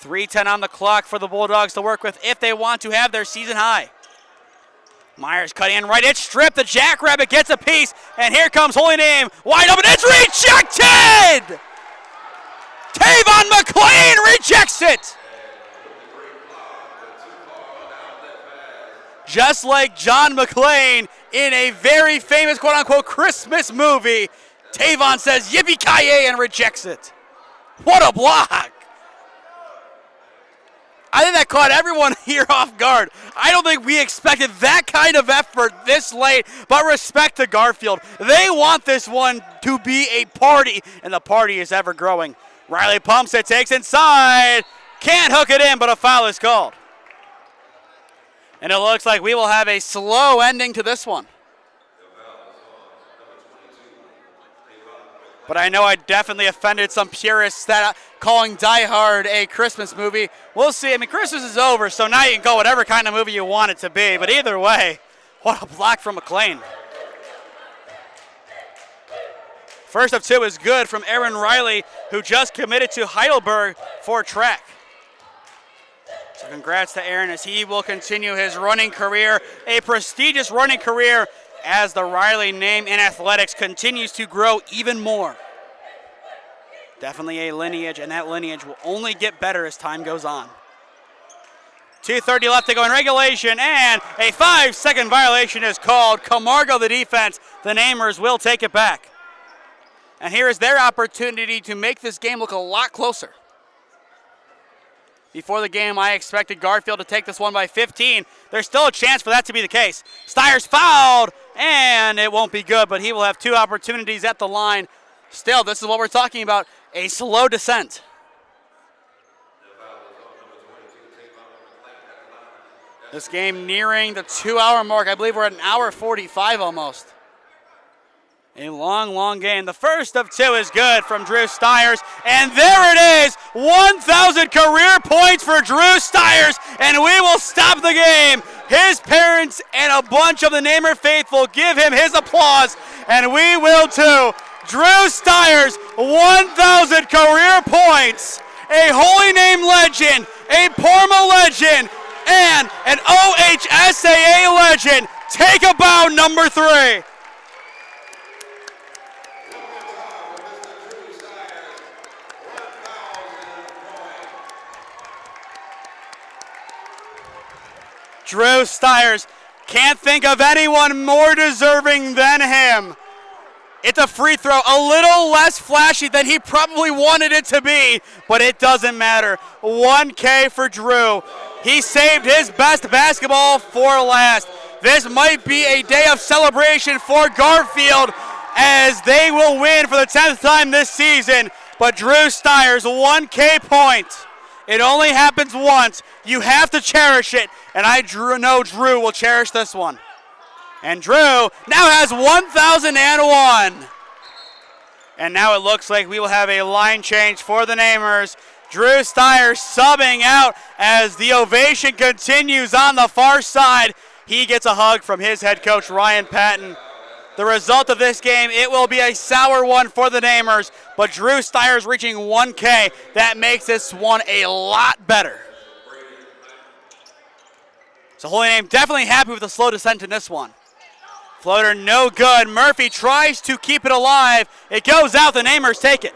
3:10 on the clock for the Bulldogs to work with if they want to have their season high. Myers cutting in right, it's stripped, the Jackrabbit gets a piece, and here comes Holy Name, wide open, it's rejected! Tavon McLean rejects it! Just like John McClane in a very famous quote-unquote Christmas movie, Tavon says yippee-ki-yay and rejects it. What a block! I think that caught everyone here off guard. I don't think we expected that kind of effort this late, but respect to Garfield. They want this one to be a party, and the party is ever growing. Riley pumps it, takes inside, can't hook it in, but a foul is called. And it looks like we will have a slow ending to this one. But I know I definitely offended some purists that calling Die Hard a Christmas movie. We'll see. I mean, Christmas is over, so now you can call whatever kind of movie you want it to be. But either way, what a block from McLean. First of two is good from Aaron Riley, who just committed to Heidelberg for track. So congrats to Aaron as he will continue his running career, a prestigious running career as the Riley name in athletics continues to grow even more. Definitely a lineage, and that lineage will only get better as time goes on. 2:30 left to go in regulation, and a 5-second violation is called. Camargo, the defense, the Namers will take it back. And here is their opportunity to make this game look a lot closer. Before the game, I expected Garfield to take this one by 15. There's still a chance for that to be the case. Styers fouled, and it won't be good, but he will have two opportunities at the line. Still, this is what we're talking about, a slow descent. This game nearing the 2-hour mark. I believe we're at an hour 45 almost. A long, long game. The first of two is good from Drew Styers. And there it is, 1,000 career points for Drew Styers. And we will stop the game. His parents and a bunch of the Namer faithful give him his applause. And we will too. Drew Styers, 1,000 career points. A Holy Name legend, a Parma legend, and an OHSAA legend. Take a bow, number 3. Drew Styers, can't think of anyone more deserving than him. It's a free throw, a little less flashy than he probably wanted it to be, but it doesn't matter. 1K for Drew. He saved his best basketball for last. This might be a day of celebration for Garfield as they will win for the 10th time this season. But Drew Styers, 1K point. It only happens once. You have to cherish it, and I know Drew will cherish this one. And Drew now has 1,001. And now it looks like we will have a line change for the Namers. Drew Styers subbing out as the ovation continues on the far side. He gets a hug from his head coach, Ryan Patton. The result of this game, it will be a sour one for the Namers, but Drew Styers reaching 1K. That makes this one a lot better. So Holy Name definitely happy with the slow descent in this one. Floater no good. Murphy tries to keep it alive. It goes out. The Namers take it.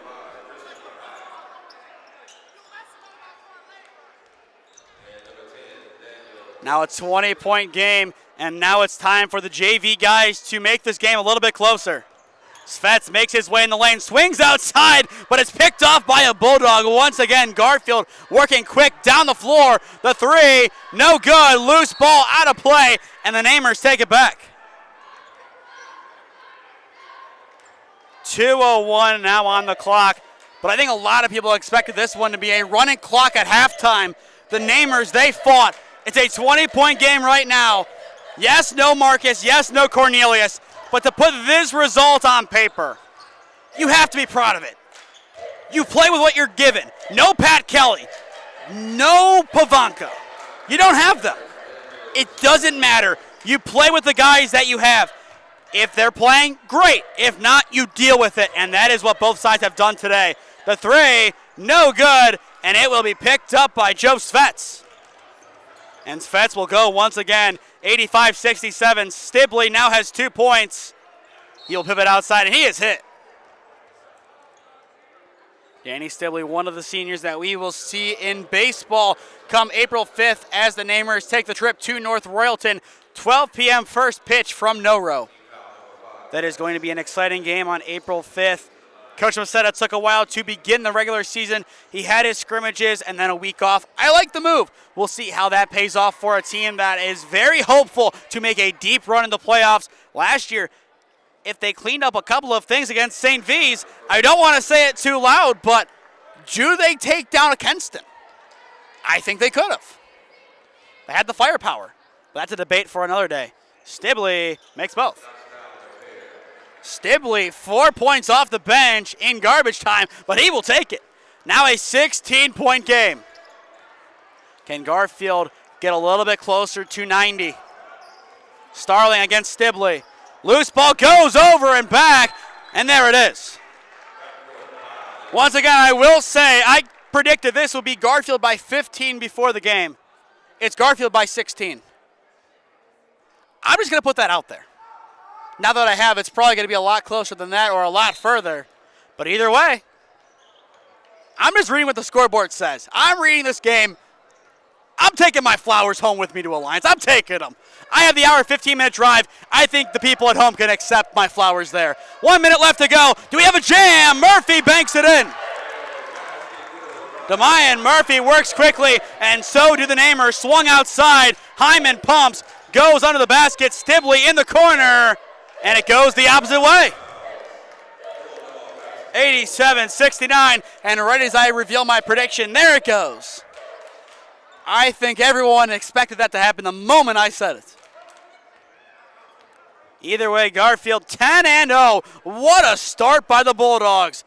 Now a 20-point game, and now it's time for the JV guys to make this game a little bit closer. Svets makes his way in the lane, swings outside, but it's picked off by a Bulldog. Once again, Garfield working quick down the floor. The three, no good. Loose ball out of play, and the Namers take it back. 2:01 now on the clock, but I think a lot of people expected this one to be a running clock at halftime. The Namers, they fought. It's a 20-point game right now. Yes, no Marcus. Yes, no Cornelius. But to put this result on paper, you have to be proud of it. You play with what you're given. No Pat Kelly. No Pavanka. You don't have them. It doesn't matter. You play with the guys that you have. If they're playing, great. If not, you deal with it. And that is what both sides have done today. The three, no good. And it will be picked up by Joe Svets. And Svets will go once again, 85-67. Stibley now has 2 points. He'll pivot outside, and he is hit. Danny Stibley, one of the seniors that we will see in baseball come April 5th as the Namers take the trip to North Royalton. 12 p.m. first pitch from No-Row. That is going to be an exciting game on April 5th. Coach Macetta took a while to begin the regular season. He had his scrimmages and then a week off. I like the move. We'll see how that pays off for a team that is very hopeful to make a deep run in the playoffs. Last year, if they cleaned up a couple of things against St. V's, I don't want to say it too loud, but do they take down a Kenston? I think they could have. They had the firepower. But that's a debate for another day. Stibley makes both. Stibley, 4 points off the bench in garbage time, but he will take it. Now a 16-point game. Can Garfield get a little bit closer to 90? Starling against Stibley. Loose ball goes over and back, and there it is. Once again, I will say, I predicted this would be Garfield by 15 before the game. It's Garfield by 16. I'm just going to put that out there. Now that I have, it's probably going to be a lot closer than that or a lot further. But either way, I'm just reading what the scoreboard says. I'm reading this game. I'm taking my flowers home with me to Alliance. I'm taking them. I have the hour 15-minute drive. I think the people at home can accept my flowers there. 1 minute left to go. Do we have a jam? Murphy banks it in. Demayan Murphy works quickly, and so do the Namers. Swung outside. Hyman pumps. Goes under the basket. Stibley in the corner. And it goes the opposite way. 87-69, and right as I reveal my prediction, there it goes. I think everyone expected that to happen the moment I said it. Either way, Garfield 10-0. What a start by the Bulldogs.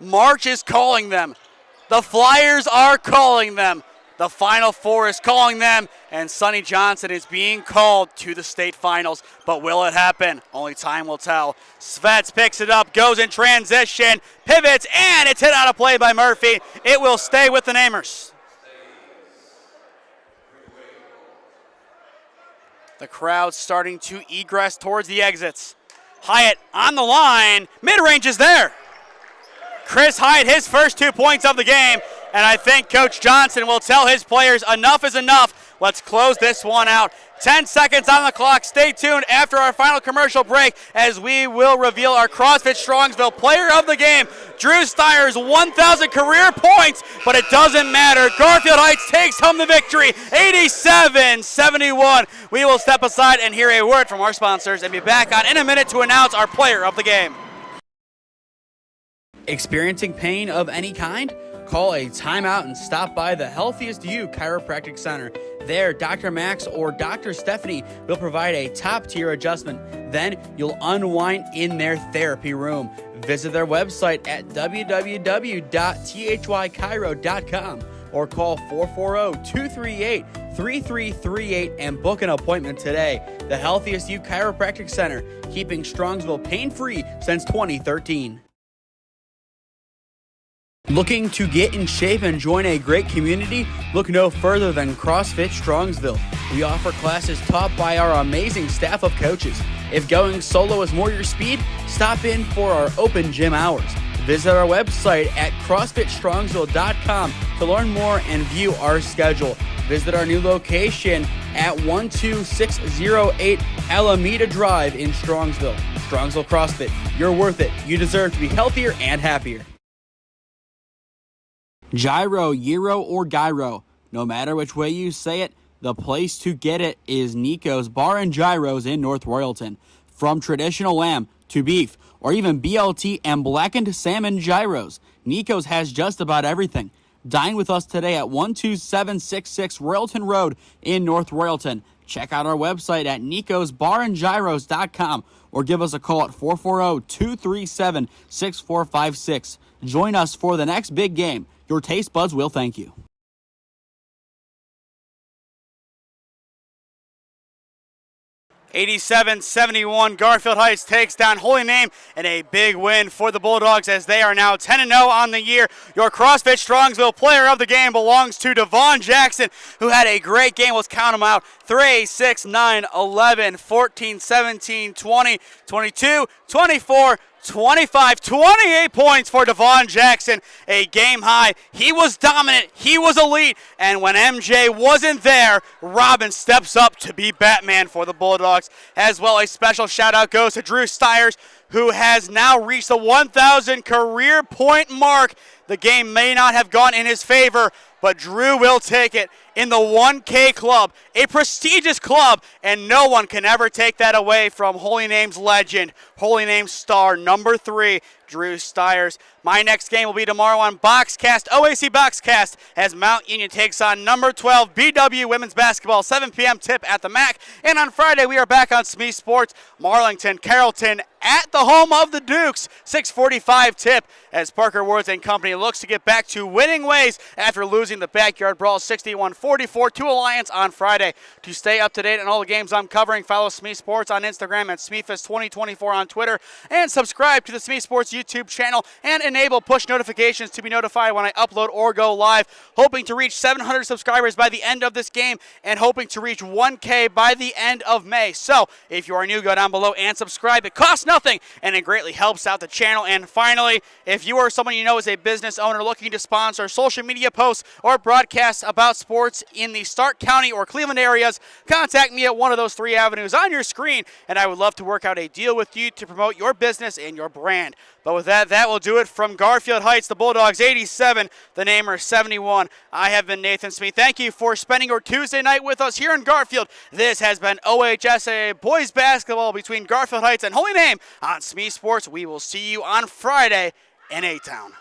March is calling them. The Flyers are calling them. The Final Four is calling them, and Sonny Johnson is being called to the state finals. But will it happen? Only time will tell. Svets picks it up, goes in transition, pivots, and it's hit out of play by Murphy. It will stay with the Namers. The crowd starting to egress towards the exits. Hyatt on the line. Mid-range is there. Chris Hyatt, his first 2 points of the game. And I think Coach Johnson will tell his players enough is enough. Let's close this one out. 10 seconds on the clock. Stay tuned after our final commercial break as we will reveal our CrossFit Strongsville player of the game. Drew Styers, 1,000 career points, but it doesn't matter. Garfield Heights takes home the victory, 87-71. We will step aside and hear a word from our sponsors and be back on in a minute to announce our player of the game. Experiencing pain of any kind? Call a timeout and stop by the Healthiest You Chiropractic Center. There, Dr. Max or Dr. Stephanie will provide a top-tier adjustment. Then you'll unwind in their therapy room. Visit their website at www.thychiro.com or call 440-238-3338 and book an appointment today. The Healthiest You Chiropractic Center, keeping Strongsville pain-free since 2013. Looking to get in shape and join a great community? Look no further than CrossFit Strongsville. We offer classes taught by our amazing staff of coaches. If going solo is more your speed, stop in for our open gym hours. Visit our website at CrossFitStrongsville.com to learn more and view our schedule. Visit our new location at 12608 Alameda Drive in Strongsville. Strongsville CrossFit, you're worth it. You deserve to be healthier and happier. Gyro, Gyro, or Gyro, no matter which way you say it, the place to get it is Nico's Bar and Gyros in North Royalton. From traditional lamb to beef, or even BLT and blackened salmon gyros, Nico's has just about everything. Dine with us today at 12766 Royalton Road in North Royalton. Check out our website at nicosbarandgyros.com or give us a call at 440-237-6456. Join us for the next big game. Your taste buds will thank you. '87-71, Garfield Heights takes down Holy Name in a big win for the Bulldogs as they are now 10-0 on the year. Your CrossFit Strongsville player of the game belongs to Devon Jackson, who had a great game. Let's count them out. 3, 6, 9, 11, 14, 17, 20, 22, 24, 25, 28 points for Devon Jackson, a game high. He was dominant, he was elite, and when MJ wasn't there, Robin steps up to be Batman for the Bulldogs. As well, a special shout out goes to Drew Styers, who has now reached the 1,000 career point mark. The game may not have gone in his favor, but Drew will take it in the 1K club, a prestigious club, and no one can ever take that away from Holy Name's legend, Holy Name's star, number 3, Drew Styers. My next game will be tomorrow on Boxcast, OAC Boxcast, as Mount Union takes on number 12, BW Women's Basketball, 7 p.m. tip at the MAC. And on Friday, we are back on SmeeSports, Marlington, Carrollton, at the home of the Dukes, 6:45 tip, as Parker Woods and company looks to get back to winning ways after losing the backyard brawl 61-44 to Alliance on Friday. To stay up to date on all the games I'm covering, follow SmeeSports on Instagram at SmeeFest2024 on Twitter, and subscribe to the SmeeSports YouTube channel and enable push notifications to be notified when I upload or go live. Hoping to reach 700 subscribers by the end of this game and hoping to reach 1K by the end of May. So if you are new, go down below and subscribe. It costs nothing and it greatly helps out the channel. And finally, if you are someone you know is a business owner looking to sponsor social media posts or broadcasts about sports in the Stark County or Cleveland areas, contact me at one of those 3 avenues on your screen, and I would love to work out a deal with you to promote your business and your brand. But with that, that will do it from Garfield Heights, the Bulldogs 87, the Namers 71. I have been Nathan Smee. Thank you for spending your Tuesday night with us here in Garfield. This has been OHSA boys basketball between Garfield Heights and Holy Name on SmeeSports. We will see you on Friday in A-Town.